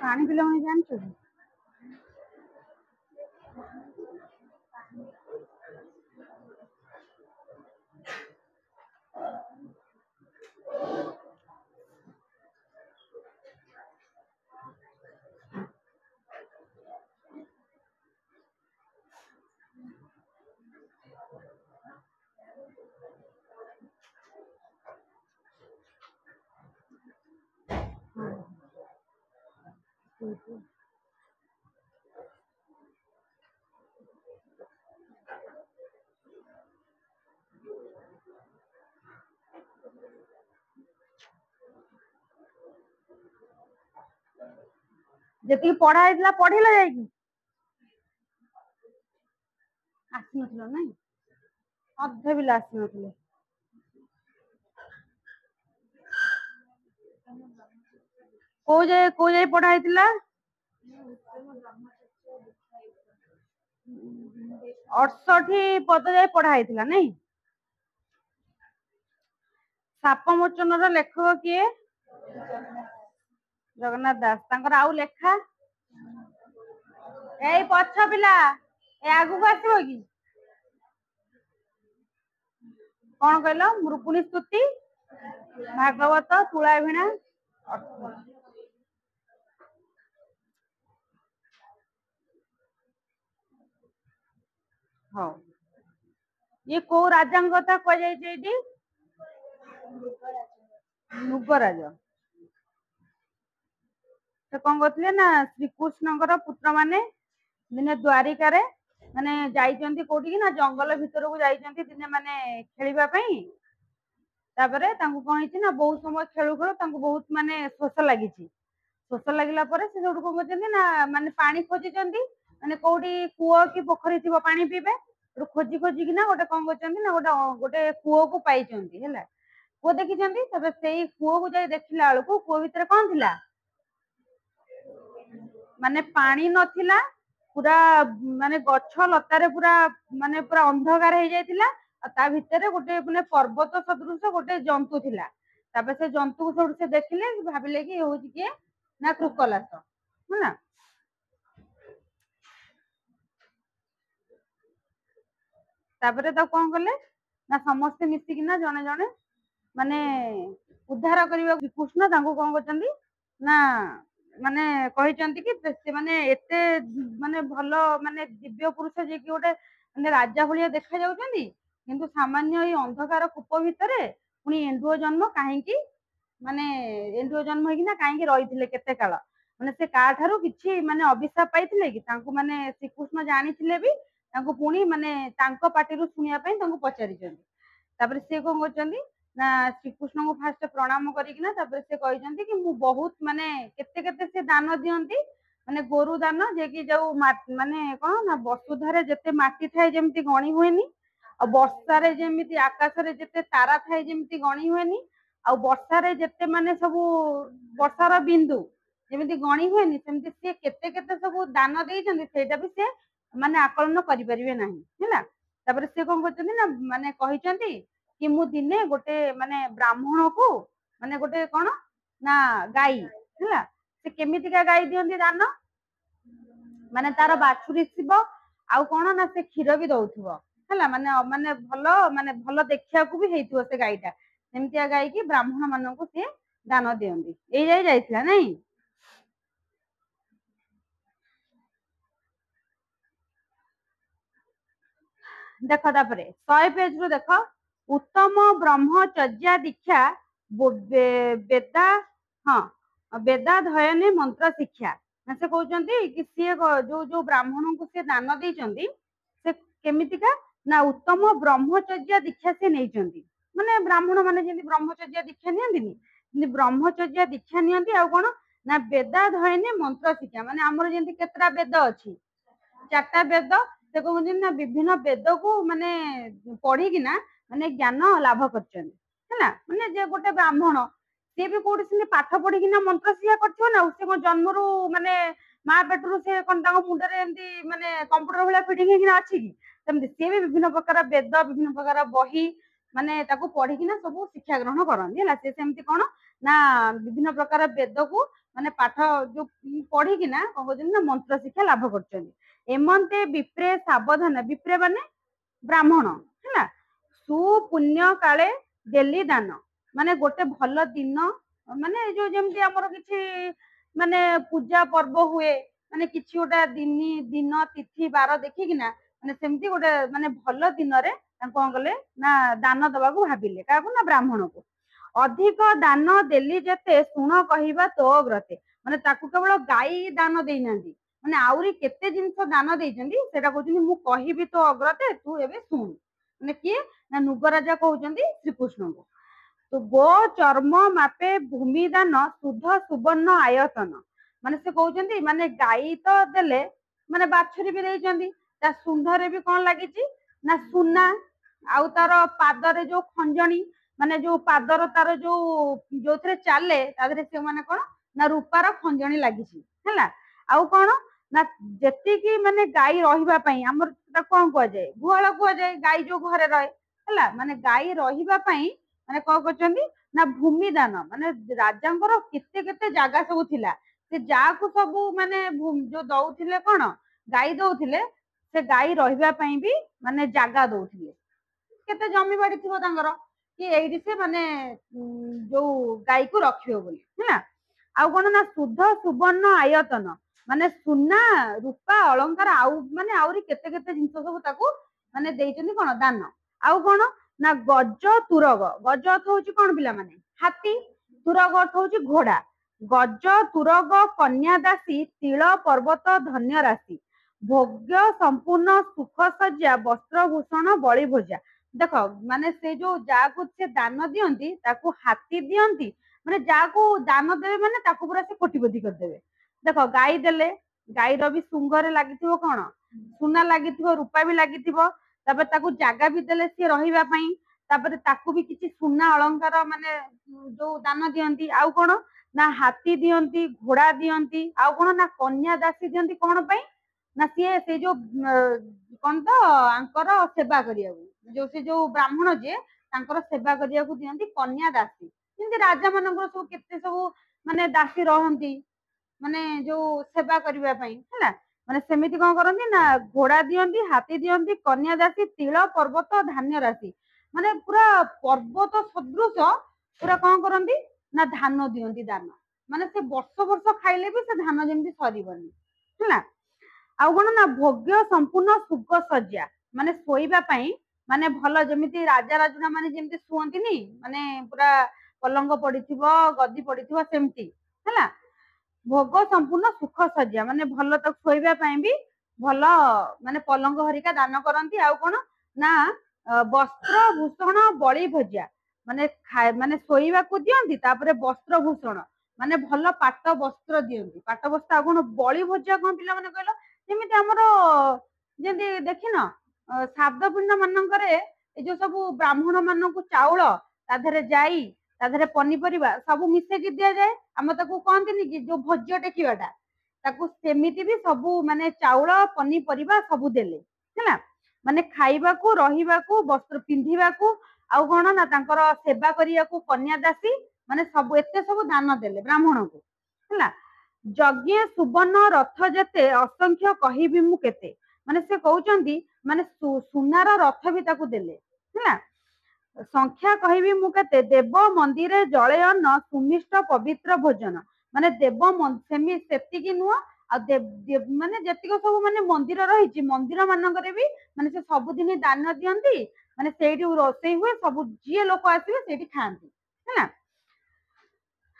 पानी पिला मैं जानछु जति पढ़ा हैतला पढ़िला जाई आसी नथलो नै अधे भी आसी नथले को जाई पढ़ा हैतला 68 पद जाई पढ़ा हैतला नै साप मोचन रो लेखक किए जगन्नाथ दास तांकर आउ लेखा एई पछ पिला ए आगु को आसीबो की कोन कहलो मृपुनी स्तुति भागवत तुलाभिणा हाँ ये को राजा कथा कह जाइए मुगराज से कौन करते ना श्रीकृष्ण पुत्र माने दिने द्वारिका माने जाइचंती कोठी की ना जंगल भीतर को जाइचंती दिने माने खेलिबा पई तापरे तांको कोन हिची ना बहुत समय खेलु खेलु तांको बहुत माने शोष लागिची शोष लागिला परे से जोड कोन करचंती ना माने पानी खोजिचंती माने कोठी कुओ की पोखरी थिबो पानी पीबे खोजी खोजी की ना गोटे कोन करचंती ना गोटे कुओ को पाइचंती हैला कुओ देखिचंती तबे सेई कुओ को जाई देखिला बेलको कुओ भीतर कोन थिला माने पानी नथिला पूरा माने गछ लतारे पूरा माने पूरा अंधकार हो जाइतिला ता भितर गोटे माने पर्वत सदृश गोटे जंतु थिला तबे से जंतु को से देखिले भाबिले कि होची के ना क्रुकलास ना तापरे तो कोन करले ना समस्त मिसी कि ना जने जने माने उद्धार करबा कृष्ण तांको कोन करचंदी ना माने कहिचंती कि से माने एते माने भलो माने दिव्य पुरुष जे कि गोटे माने राजा भलिया देखा जाउचंदी किंतु सामान्य ई अंधकार कूप भितरे पुनी एंडुओ जन्म काहे कि माने एंडुओ जन्म हे कि ना काहे कि रहिथिले केते काल माने से का थारु किछि माने अभिशाप पाइथिले कि तांको माने श्रीकृष्ण जानिथिले भी तांको पुनी माने तांको पाटिरु सुनिया पई तांको पचारिचंदी तापर से कोन करचंदी ना श्रीकृष्ण को फास्ट प्रणाम करिकिना तापर से कहिचंती कि मु बहुत माने केते केते से दान दियंती माने गोरु दान जे कि जो माने कोन ना वसुधारे जते माटी थाए जेमति गणी होएनी आ वर्षा रे जेमति आकाश रे जते तारा थाए जेमति गणी होएनी आ वर्षा रे जते माने सब वर्षार बिंदु जेमति गणी होएनी सेमति से केते केते सब दान देइचंती सेटा भी से माने आकलन करि परिबे नाही हैला तापर से कोन करचंती ना माने कहिचंती कि मु दिने गोटे माने ब्राह्मण को माने गोटे कोन ना गाई हैला से केमिति का गाई दियंती दान माने तार बाछुरी थिबो आ कोन ना से क्षीर भी दउथबो हैला माने भलो देखिया को भी हेइथबो से गाईटा सेमतिया गाई की ब्राह्मण मानन को से दान दियंती एई जाई जाइथिला नै देख तापरे 100 पेज रो देख उत्तम ब्रह्मचर्या दीक्षा वेदा हाँ वेदाध्ययने मंत्र शिक्षा से कहते कि सी जो जो ब्राह्मण को सी दान देइचंती से केमितिका ना उत्तम ब्रह्मचर्या दीक्षा से नहीं माने ब्राह्मण माने जेंति ब्रह्मचर्या दीक्षा नियंतिनी ब्रह्मचर्या दीक्षा नियंती आ कोन ना वेदाध्ययने मंत्र शिक्षा माने हमर जेंति केतरा वेद अछि चारटा वेद से कहते ना विभिन्न वेद को माने पढ़ी कि ना माने ज्ञान लाभ करछन हैला माने जे गोटे ब्राह्मण से भी कोठी से पाठ पढ़ी कि ना मंत्र सिया करछो ना से को जन्मरु माने मां पेटरु से कोन तांको मुंडरे एंती माने कंप्यूटर भला फिटिंग हे कि ना अछि कि तमति से भी विभिन्न प्रकार वेद विभिन्न प्रकार बही ମାନେ ତାକୁ ପଢିକିନା ସବୁ ଶିକ୍ଷା ଗ୍ରହଣ କରନ୍ତି ହେଲା। ସେ ସେମିତି କଣ ନା ବିଭିନ୍ନ ପ୍ରକାର ବେଦକୁ ମାନେ ପାଠ ଯୋଉ ପଢିକିନା କଣ କରୁଛନ୍ତି ନା ମନ୍ତ୍ର ଶିକ୍ଷା ଲାଭ କରୁଛନ୍ତି। ଏମନ୍ତେ ବିପ୍ରେ ସାବଧାନ, ବିପ୍ରେ ମାନେ ବ୍ରାହ୍ମଣ ହେଲା, ସୁପୁଣ୍ୟ କାଳେ ଦେଲି ଦାନ, ମାନେ ଗୋଟେ ଭଲ ଦିନ, ମାନେ ଯୋଉ ଯେମିତି ଆମର କିଛି ମାନେ ପୂଜା ପର୍ବ ହୁଏ, ମାନେ କିଛି ଗୋଟେ ଦିନ ତିଥି ବାର ଦେଖିକିନା ମାନେ ସେମିତି ଗୋଟେ ମାନେ ଭଲ ଦିନରେ ତାଙ୍କୁ କଣ କଲେ ନା ଦାନ ଦବାକୁ ଭାବିଲେ, କାହାକୁ ନା ବ୍ରାହ୍ମଣକୁ। ଅଧିକ ଦାନ ଦେଲି ଯେତେ ଶୁଣ କହିବା ତୋ ବ୍ରତେ, ମାନେ ତାକୁ କେବଳ ଗାଈ ଦାନ ଦେଇନାହାନ୍ତି, ମାନେ ଆହୁରି କେତେ ଜିନିଷ ଦାନ ଦେଇଛନ୍ତି, ସେଟା କହୁଛନ୍ତି ମୁଁ କହିବି ତୋ ଅଗ୍ରତେ ତୁ ଏବେ ଶୁଣୁ। ମାନେ କିଏ ନା ନୃଗରାଜା କହୁଛନ୍ତି ଶ୍ରୀକୃଷ୍ଣଙ୍କୁ। ତ ଗୋ ଚର୍ମ ମାପେ ଭୂମି ଦାନ ଶୁଦ୍ଧ ସୁବର୍ଣ୍ଣ ଆୟତନ, ମାନେ ସେ କହୁଛନ୍ତି ମାନେ ଗାଈ ତ ଦେଲେ, ମାନେ ବାଛୁରୀ ବି ଦେଇଛନ୍ତି, ତା ଶୁଣ୍ଢରେ ବି କଣ ଲାଗିଛି ନା ସୁନା, ଆଉ ତାର ପାଦରେ ଯୋଉ ଖଞ୍ଜଣି, ମାନେ ଯୋଉ ପାଦର ତାର ଯୋଉଥିରେ ଚାଲେ ତା ଦେହରେ ସେମାନେ କଣ ନା ରୂପାର ଖଞ୍ଜଣି ଲାଗିଛି ହେଲା। ଆଉ କଣ ନା ଯେତିକି ମାନେ ଗାଈ ରହିବା ପାଇଁ ଆମର ତାକୁ କଣ କୁହାଯାଏ, ଗୁହାଳ କୁହାଯାଏ, ଗାଈ ଯୋଉ ଘରେ ରହେ ହେଲା, ମାନେ ଗାଈ ରହିବା ପାଇଁ ମାନେ କଣ କରୁଛନ୍ତି ନା ଭୂମି ଦାନ, ମାନେ ରାଜାଙ୍କର କେତେ କେତେ ଜାଗା ସବୁ ଥିଲା, ସେ ଯାହାକୁ ସବୁ ମାନେ ଯୋଉ ଦଉଥିଲେ କଣ ଗାଈ ଦଉଥିଲେ, ସେ ଗାଈ ରହିବା ପାଇଁ ବି ମାନେ ଜାଗା ଦଉଥିଲେ, କେତେ ଜମି ବାଡି ଥିବ ତାଙ୍କର, କି ଏଇଠି ସେ ମାନେ ଯୋଉ ଗାଈକୁ ରଖିବ ବୋଲି ହେଲା। ଆଉ କଣ ନା ଶୁଦ୍ଧ ସୁବର୍ଣ୍ଣ ଆୟତନ, ମାନେ ସୁନା ରୂପା ଅଳଙ୍କାର, ଆଉ ମାନେ ଆହୁରି କେତେ କେତେ ଜିନିଷ ସବୁ ତାକୁ ମାନେ ଦେଇଛନ୍ତି କଣ ଦାନ। ଆଉ କଣ ନା ଗଜ ତୁରଗ, ଗଜ ଅର୍ଥ ହଉଛି କଣ ପିଲାମାନେ ହାତୀ, ତୁରଗ ଅର୍ଥ ହଉଛି ଘୋଡା, ଗଜ ତୁରଗ କନ୍ୟା ଦାସୀ ତିଳ ପର୍ବତ ଧନ୍ୟ ରାଶି, ଭୋଗ୍ୟ ସମ୍ପୂର୍ଣ୍ଣ ସୁଖ ସଜ୍ଜା ବସ୍ତ୍ରଭୂଷଣ ବଳି ଭୋଜା। ଦେଖ ମାନେ ସେ ଯୋଉ ଯାହାକୁ ସେ ଦାନ ଦିଅନ୍ତି ତାକୁ ହାତୀ ଦିଅନ୍ତି, ମାନେ ଯାହାକୁ ଦାନ ଦେବେ ମାନେ ତାକୁ ପୁରା ସେ କୋଟିପତି କରିଦେବେ। ଦେଖ ଗାଈ ଦେଲେ, ଗାଈର ବି ଶୁଙ୍ଘରେ ଲାଗିଥିବ କଣ ସୁନା ଲାଗିଥିବ, ରୂପା ବି ଲାଗିଥିବ, ତାପରେ ତାକୁ ଜାଗା ବି ଦେଲେ ସିଏ ରହିବା ପାଇଁ, ତାପରେ ତାକୁ ବି କିଛି ସୁନା ଅଳଙ୍କାର ମାନେ ଯୋଉ ଦାନ ଦିଅନ୍ତି। ଆଉ କଣ ନା ହାତୀ ଦିଅନ୍ତି, ଘୋଡା ଦିଅନ୍ତି, ଆଉ କଣ ନା କନ୍ୟା ଦାସୀ ଦିଅନ୍ତି, କଣ ପାଇଁ ନା ସିଏ ସେଇ ଯୋଉ କଣ ତ ଆଙ୍କର ସେବା କରିବାକୁ, ଯୋଉ ସେ ଯୋଉ ବ୍ରାହ୍ମଣ ଯିଏ ତାଙ୍କର ସେବା କରିବାକୁ ଦିଅନ୍ତି କନ୍ୟା ଦାସୀ, ଯେମିତି ରାଜା ମାନଙ୍କର ସବୁ କେତେ ସବୁ ମାନେ ଦାସୀ ରହନ୍ତି, ମାନେ ଯୋଉ ସେବା କରିବା ପାଇଁ ହେଲା, ମାନେ ସେମିତି କଣ କରନ୍ତି ନା ଘୋଡା ଦିଅନ୍ତି, ହାତୀ ଦିଅନ୍ତି, କନ୍ୟା ଦାସୀ ତିଳ ପର୍ବତ ଧାନ୍ୟ ରାଶି, ମାନେ ପୁରା ପର୍ବତ ସଦୃଶ ପୁରା କଣ କରନ୍ତି ନା ଧାନ ଦିଅନ୍ତି ଦାନ, ମାନେ ସେ ବର୍ଷ ବର୍ଷ ଖାଇଲେ ବି ସେ ଧାନ ଯେମିତି ସରିବନି ହେଲା। ଆଉ କଣ ନା ଭୋଗ୍ୟ ସମ୍ପୂର୍ଣ୍ଣ ସୁଖ ସଜ୍ଜା, ମାନେ ଶୋଇବା ପାଇଁ ମାନେ ଭଲ ଯେମିତି ରାଜା ରାଜୁଡା ମାନେ ଯେମିତି ଶୁଅନ୍ତିନି, ମାନେ ପୁରା ପଲଙ୍କ ପଡିଥିବ ଗଦି ପଡିଥିବ ସେମିତି ହେଲା। ଭୋଗ ସମ୍ପୂର୍ଣ୍ଣ ସୁଖ ସଜ୍ଜା, ମାନେ ଭଲ ତାକୁ ଶୋଇବା ପାଇଁ ବି ଭଲ ମାନେ ପଲଙ୍କ ହରିକା ଦାନ କରନ୍ତି। ଆଉ କଣ ନା ବସ୍ତ୍ର ଭୂଷଣ ବଳି ଭୋଜା, ମାନେ ମାନେ ଶୋଇବାକୁ ଦିଅନ୍ତି, ତାପରେ ବସ୍ତ୍ର ଭୂଷଣ ମାନେ ଭଲ ପାଟ ବସ୍ତ୍ର ଦିଅନ୍ତି, ପାଟ ବସ୍ତ୍ର। ଆଉ କଣ ବଳି ଭୋଜା କଣ ପିଲାମାନେ କହିଲ, ଯେମିତି ଆମର ଯେମିତି ଦେଖିନ ଶ୍ରାଦ୍ଧ ପିଣ୍ଡ ମାନଙ୍କରେ ଏଇ ଯୋଉ ସବୁ ବ୍ରାହ୍ମଣ ମାନଙ୍କୁ ଚାଉଳ ତା ଦେହରେ ଯାଇ ତା ଦେହରେ ପନିପରିବା ସବୁ ମିଶେଇକି ଦିଆଯାଏ, ଆମେ ତାକୁ କହନ୍ତିନି କି ଯୋଉ ଭୋଜ୍ୟ ଟେକିବାଟା, ତାକୁ ସେମିତି ବି ସବୁ ମାନେ ଚାଉଳ ପନିପରିବା ସବୁ ଦେଲେ ହେଲା, ମାନେ ଖାଇବାକୁ ରହିବାକୁ ବସ୍ତ୍ର ପିନ୍ଧିବାକୁ, ଆଉ କଣ ନା ତାଙ୍କର ସେବା କରିବାକୁ କନ୍ୟା ଦାସୀ, ମାନେ ସବୁ ଏତେ ସବୁ ଦାନ ଦେଲେ ବ୍ରାହ୍ମଣକୁ ହେଲା। ଯଜ୍ଞ ସୁବର୍ଣ୍ଣ ରଥ ଯେତେ ଅସଂଖ୍ୟ କହିବି ମୁଁ କେତେ, ମାନେ ସେ କହୁଛନ୍ତି ମାନେ ସୁନାର ରଥ ବି ତାକୁ ଦେଲେ ହେଲା। ସଂଖ୍ୟା କହିବି ମୁଁ କେତେ ଦେବ ମନ୍ଦିରେ ଜଳେ ଅନ୍ନ ସୁମିଷ୍ଟ ପବିତ୍ର ଭୋଜନ, ମାନେ ଦେବ ସେତିକି ନୁହଁ, ଆଉ ମାନେ ଯେତିକି ସବୁ ମାନେ ମନ୍ଦିର ରହିଛି ମନ୍ଦିର ମାନଙ୍କରେ ବି ମାନେ ସେ ସବୁଦିନ ଦାନ ଦିଅନ୍ତି, ମାନେ ସେଇଠି ରୋଷେଇ ହୁଏ, ସବୁ ଯିଏ ଲୋକ ଆସିବେ ସେଇଠି ଖାଆନ୍ତି ହେଲା।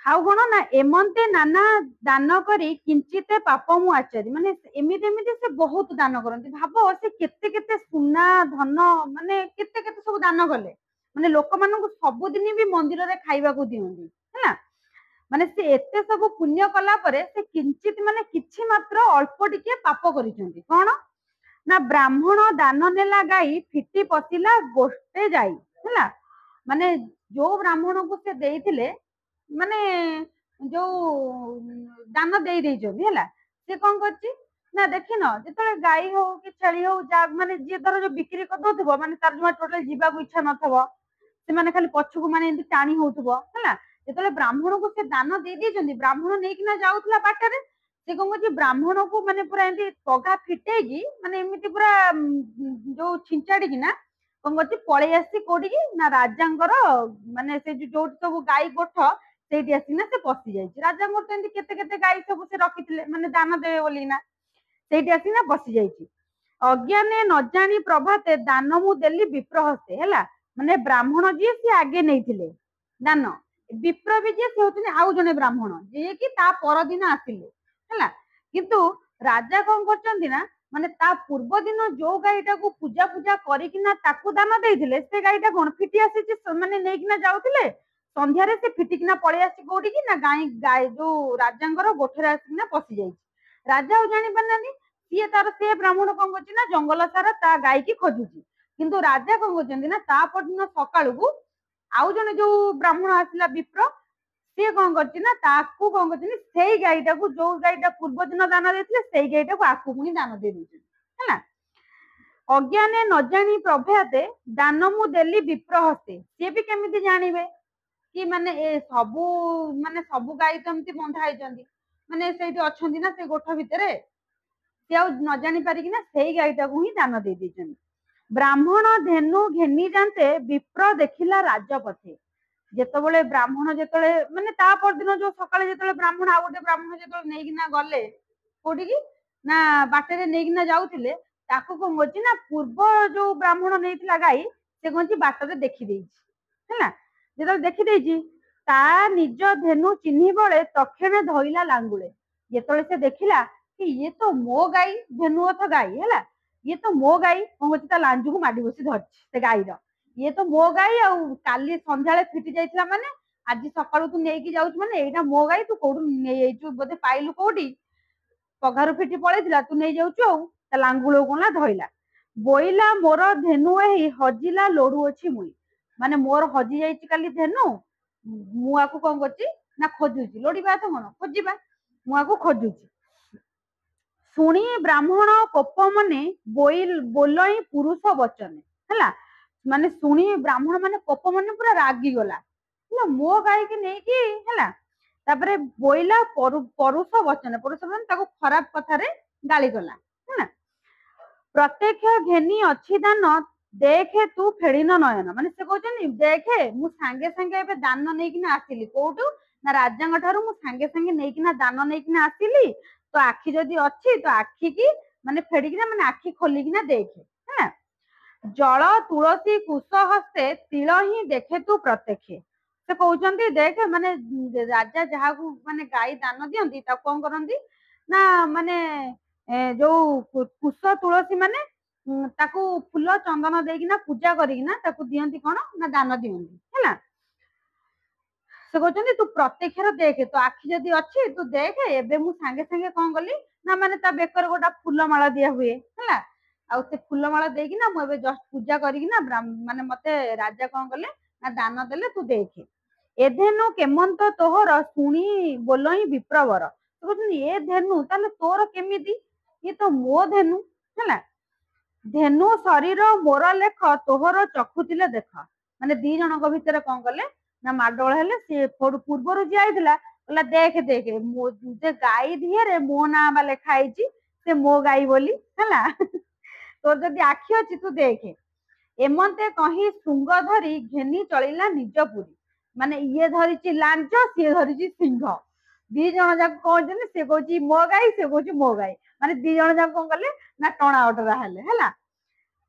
ଆଉ କଣ ନା ଏମନ୍ତେ ନାନା ଦାନ କରି କିଞ୍ଚିତେ ପାପ ମୁଁ ଆଚାରି, ମାନେ ଏମିତି ଏମିତି ସେ ବହୁତ ଦାନ କରନ୍ତି, ଭାବ ସେ କେତେ କେତେ ସୁନା ଧନ ମାନେ କେତେ କେତେ ସବୁ ଦାନ କଲେ, ମାନେ ଲୋକମାନଙ୍କୁ ସବୁଦିନ ବି ମନ୍ଦିରରେ ଖାଇବାକୁ ଦିଅନ୍ତି ହେଲା। ମାନେ ସେ ଏତେ ସବୁ ପୁଣ୍ୟ କଲା ପରେ ସେ କିଞ୍ଚିତ ମାନେ କିଛି ମାତ୍ର ଅଳ୍ପ ଟିକେ ପାପ କରିଛନ୍ତି, କଣ ନା ବ୍ରାହ୍ମଣ ଦାନ ନେଲା ଗାଈ ଫିଟି ପଶିଲା ଗୋଷ୍ଠେ ଯାଇ ହେଲା, ମାନେ ଯୋଉ ବ୍ରାହ୍ମଣକୁ ସେ ଦେଇଥିଲେ ମାନେ ଯୋଉ ଦାନ ଦେଇଛନ୍ତି ହେଲା, ସେ କଣ କରୁଛି ନା ଦେଖିନ ଯେତେବେଳେ ଗାଈ ହଉ କି ଛେଳି ହଉ, ଯାହା ମାନେ ଯିଏ ଧର ଯୋଉ ବିକ୍ରି କରିଦଉଥିବ, ମାନେ ତାର ଜମା ଟୋଟାଲ ଯିବାକୁ ଇଚ୍ଛା ନଥିବ, ସେମାନେ ଖାଲି ପଛକୁ ମାନେ ଏମିତି ଟାଣି ହଉଥିବ ହେଲା। ଯେତେବେଳେ ବ୍ରାହ୍ମଣକୁ ସେ ଦାନ ଦେଇ ଦେଇଛନ୍ତି, ବ୍ରାହ୍ମଣ ନେଇକିନା ଯାଉଥିଲା ବାଟରେ, ସେ କଣ କରୁଛି ବ୍ରାହ୍ମଣକୁ ମାନେ ପୁରା ଏମିତି ପଘା ଫିଟେଇକି ମାନେ ଏମିତି ପୁରା ଯୋଉ ଛିଞ୍ଚାଡିକିନା କଣ କରୁଛି ପଳେଇ ଆସିଛି କୋଉଠିକି ନା ରାଜାଙ୍କର ମାନେ ସେ ଯୋଉଠି ସବୁ ଗାଈ ଗୋଠ ସେଇଠି ଆସିକିନା ସେ ପଶି ଯାଇଛି। ରାଜାଙ୍କର ତ ଏମିତି କେତେ କେତେ ଗାଈ ସବୁ ସେ ରଖିଥିଲେ ମାନେ ଦାନ ଦେବେ ବୋଲିକିନା, ସେଇଠି ଆସିକିନା ପଶି ଯାଇଛି। ଅଜ୍ଞାନେ ନ ଜାଣି ପ୍ରଭାତେ ଦାନ ମୁଁ ଦେଲି ବିପ୍ର ହସ୍ତେ ହେଲା। ମାନେ ବ୍ରାହ୍ମଣ ଯିଏ ସିଏ ଆଗେ ନେଇଥିଲେ ଦାନ, ବିପ୍ର ବି ଯିଏ ସେ ହଉଛନ୍ତି ଆଉ ଜଣେ ବ୍ରାହ୍ମଣ ଯିଏକି ତା ପରଦିନ ଆସିଲେ ହେଲା। କିନ୍ତୁ ରାଜା କଣ କରିଛନ୍ତି ନା ମାନେ ତା ପୂର୍ବ ଦିନ ଯୋଉ ଗାଈଟାକୁ ପୂଜା ପୂଜା କରିକିନା ତାକୁ ଦାନ ଦେଇଥିଲେ, ସେ ଗାଈଟା କଣ ଫିଟି ଆସିଛି, ମାନେ ନେଇକିନା ଯାଉଥିଲେ, ସନ୍ଧ୍ୟାରେ ସେ ଫିଟିକିନା ପଳେଇ ଆସିଛି କୋଉଠିକି ନା ଗାଈ ଯୋଉ ରାଜାଙ୍କର ଗୋଠରେ ଆସିକିନା ପଶି ଯାଇଛି। ରାଜା ଆଉ ଜାଣି ପାରୁନାହାନ୍ତି, ସିଏ ତାର ସେ ବ୍ରାହ୍ମଣ କଣ କରୁଛି ନା ଜଙ୍ଗଲ ସାରା ତା ଗାଈକି ଖୋଜୁଛି। କିନ୍ତୁ ରାଜା କଣ କରୁଛନ୍ତି ନା ତା ପରଦିନ ସକାଳକୁ ଆଉ ଜଣେ ଯୋଉ ବ୍ରାହ୍ମଣ ଆସିଲା ବିପ୍ର, ସିଏ କଣ କରୁଛି ନା ତାକୁ କଣ କରୁଛନ୍ତି ସେଇ ଗାଈଟାକୁ ଯୋଉ ଗାଈଟା ପୂର୍ବ ଦିନ ଦାନ ଦେଇଥିଲେ ସେଇ ଗାଈଟାକୁ ଆକୁ ପୁଣି ଦାନ ଦେଇ ଦେଇଛନ୍ତି ହେଲା। ଅଜ୍ଞାନେ ନ ଜାଣି ପ୍ରଭାତେ ଦାନ ମୁଁ ଦେଲି ବିପ୍ର ହସ୍ତେ, ସିଏ ବି କେମିତି ଜାଣିବେ କି ମାନେ ସବୁ ଗାଈ ତ ଏମିତି ବନ୍ଧା ହେଇଛନ୍ତି, ମାନେ ସେଇଠି ଅଛନ୍ତି ନା ସେ ଗୋଠ ଭିତରେ, ସେ ଆଉ ନ ଜାଣି ପାରିକିନା ସେଇ ଗାଈଟାକୁ ହିଁ ଦାନ ଦେଇ ଦେଇଛନ୍ତି। ବ୍ରାହ୍ମଣ ଧେନୁ ଘେନି ଯାନ୍ତେ ବିପ୍ର ଦେଖିଲା ରାଜପଥେ। ଯେତେବେଳେ ବ୍ରାହ୍ମଣ ଯେତେବେଳେ ମାନେ ତା ପରଦିନ ଯୋଉ ସକାଳେ ଯେତେବେଳେ ବ୍ରାହ୍ମଣ ଆଉ ଗୋଟେ ବ୍ରାହ୍ମଣ ଯେତେବେଳେ ନେଇକିନା ଗଲେ କୋଉଠିକି ନା ବାଟରେ ନେଇକିନା ଯାଉଥିଲେ, ତାକୁ କଣ କରୁଛି ନା ପୂର୍ବ ଯୋଉ ବ୍ରାହ୍ମଣ ନେଇଥିଲା ଗାଈ ସେ କଣ ବାଟରେ ଦେଖିଦେଇଛି ହେଲା। ଯେତେବେଳେ ଦେଖିଦେଇଛି ତା ନିଜ ଧେନୁ ଚିହ୍ନି ବଳେ ତକ୍ଷଣେ ଧଇଲା ଲାଙ୍ଗୁଳେ। ଯେତେବେଳେ ସେ ଦେଖିଲା କି ଇଏ ତ ମୋ ଗାଈ, ଧେନୁଅଥ ଗାଈ ହେଲା, ଇଏ ତ ମୋ ଗାଈ, କଣ କରୁଛି ତା ଲାଞ୍ଜୁକୁ ମାଡି ବସି ଧରିଛି ସେ ଗାଈର, ଇଏ ତ ମୋ ଗାଈ, ଆଉ କାଲି ସନ୍ଧ୍ୟାବେଳେ ଫିଟି ଯାଇଥିଲା ମାନେ ଆଜି ସକାଳୁ ତୁ ନେଇକି ଯାଉଛୁ ମାନେ ଏଇଟା ମୋ ଗାଈ, ତୁ କୋଉଠୁ ନେଇଯାଇଛୁ ବୋଧେ, ପାଇଲୁ କୋଉଠି, ପଘାରୁ ଫିଟି ପଳେଇଥିଲା ତୁ ନେଇଯାଉଛୁ, ଆଉ ତା ଲାଙ୍ଗୁଳକୁ କଣ ଧଇଲା। ବୋଇଲା ମୋର ଧେନୁ ଏହି ହଜିଲା ଲୋଡୁଅଛି ମୁଇଁ, ମାନେ ମୋର ହଜି ଯାଇଛି କାଲି ଧେନୁ, ମୁଁ ଆକୁ କଣ କରୁଛି ନା ଖୋଜୁଛି, ଲୋଡିବା ତ କଣ ଖୋଜିବା, ମୁଁ ଆକୁ ଖୋଜୁଛି। ଶୁଣି ବ୍ରାହ୍ମଣ କୋପ ମନେ ବୋଲଇ ପୁରୁଷ ବଚନେ ହେଲା, ମାନେ ଶୁଣି ବ୍ରାହ୍ମଣ ମାନେ କୋପ ମନେ ପୁରା ରାଗିଗଲା ହେଲା, ମୋ ଗାଈକି ନେଇକି ହେଲା। ତାପରେ ବୋଇଲା ପରୁଷ ବଚନ, ପରୁଷ ମାନେ ତାକୁ ଖରାପ କଥାରେ ଗାଳି କଲା ହେଲା। ପ୍ରତ୍ୟକ୍ଷ ଘେନି ଅଛି ଦାନ ଦେଖେ ତୁ ଫେଡିନ ନୟନ, ମାନେ ସେ କହୁଛନ୍ତି ଦେଖେ ମୁଁ ସାଙ୍ଗେ ସାଙ୍ଗେ ଏବେ ଦାନ ନେଇକିନା ଆସିଲି, କୋଉଠୁ ନା ରାଜାଙ୍କ ଠାରୁ ମୁଁ ସାଙ୍ଗେ ସାଙ୍ଗେ ନେଇକିନା ଦାନ ନେଇକିନା ଆସିଲି, ତ ଆଖି ଯଦି ଅଛି ତ ଆଖିକି ମାନେ ଫେଡିକିନା ମାନେ ଆଖି ଖୋଲିକିନା ଦେଖେ ହେଲା। ଜଳ ତୁଳସୀ କୁଶ ହସ୍ତେ ତିଳ ହିଁ ଦେଖେ ତୁ ପ୍ରତ୍ୟକ୍ଷ, ସେ କହୁଛନ୍ତି ଦେଖେ ମାନେ ରାଜା ଯାହାକୁ ମାନେ ଗାଈ ଦାନ ଦିଅନ୍ତି ତାକୁ କଣ କରନ୍ତି ନା ମାନେ ଯୋଉ କୁଶ ତୁଳସୀ ମାନେ ତାକୁ ଫୁଲ ଚନ୍ଦନ ଦେଇକିନା ପୂଜା କରିକିନା ତାକୁ ଦିଅନ୍ତି, କଣ ନା ଦାନ ଦିଅନ୍ତି ହେଲା। ସେ କହୁଛନ୍ତି ତୁ ପ୍ରତ୍ୟକ୍ଷର ଦେଖେ, ତୋ ଆଖି ଯଦି ଅଛି ତୁ ଦେଖେ, ଏବେ ମୁଁ ସାଙ୍ଗେ ସାଙ୍ଗେ କଣ କଲି ନା ମାନେ ତା ବେକରେ ଗୋଟେ ଫୁଲ ମାଳ ଦିଆ ହୁଏ ହେଲା, ଆଉ ସେ ଫୁଲ ମାଳ ଦେଇକିନା ମୁଁ ଏବେ ଜଷ୍ଟ ପୂଜା କରିକିନା ମାନେ ମତେ ରାଜା କଣ କଲେ ନା ଦାନ ଦେଲେ, ତୁ ଦେଖେ। ଏ ଧେନୁ କେମନ୍ତ ତୋହର ଶୁଣି ବୋଲଇ ବିପ୍ରବର, କହୁଛନ୍ତି ଏ ଧେନୁ ତାହେଲେ ତୋର କେମିତି, ଇଏ ତ ମୋ ଧେନୁ ହେଲା। ଧେନୁ ଶରୀର ମୋର ଲେଖ ତୋହର ଚକ୍ଷୁଥିଲେ ଦେଖ, ମାନେ ଦି ଜଣଙ୍କ ଭିତରେ କଣ କଲେ ନା ମାଡଗୋଳ ହେଲେ। ସିଏ ପୂର୍ବରୁ ଯିଏ ଆଇଥିଲା କହିଲା ଦେଖେ ଦେଖେ ଯେ ଗାଈ ଦିହରେ ମୋ ନାଁ ବା ଲେଖା ହେଇଛି, ସେ ମୋ ଗାଈ ବୋଲି ହେଲା, ତୋର ଯଦି ଆଖି ଅଛି ତୁ ଦେଖେ। ଏମନ୍ତେ କହି ଶୃଙ୍ଗ ଧରି ଘେନି ଚଳିଲା ନିଜ ପୁରୀ, ମାନେ ଇଏ ଧରିଛି ଲାଞ୍ଜ, ସିଏ ଧରିଛି ସିଂହ, ଦି ଜଣ ଯାକ କହୁଛନ୍ତି, ସିଏ କହୁଛି ମୋ ଗାଈ, ସିଏ କହୁଛି ମୋ ଗାଈ, ମାନେ ଦି ଜଣ ଯାକ କଣ କଲେ ନା ଟଣା ଅଟରା ହେଲେ ହେଲା।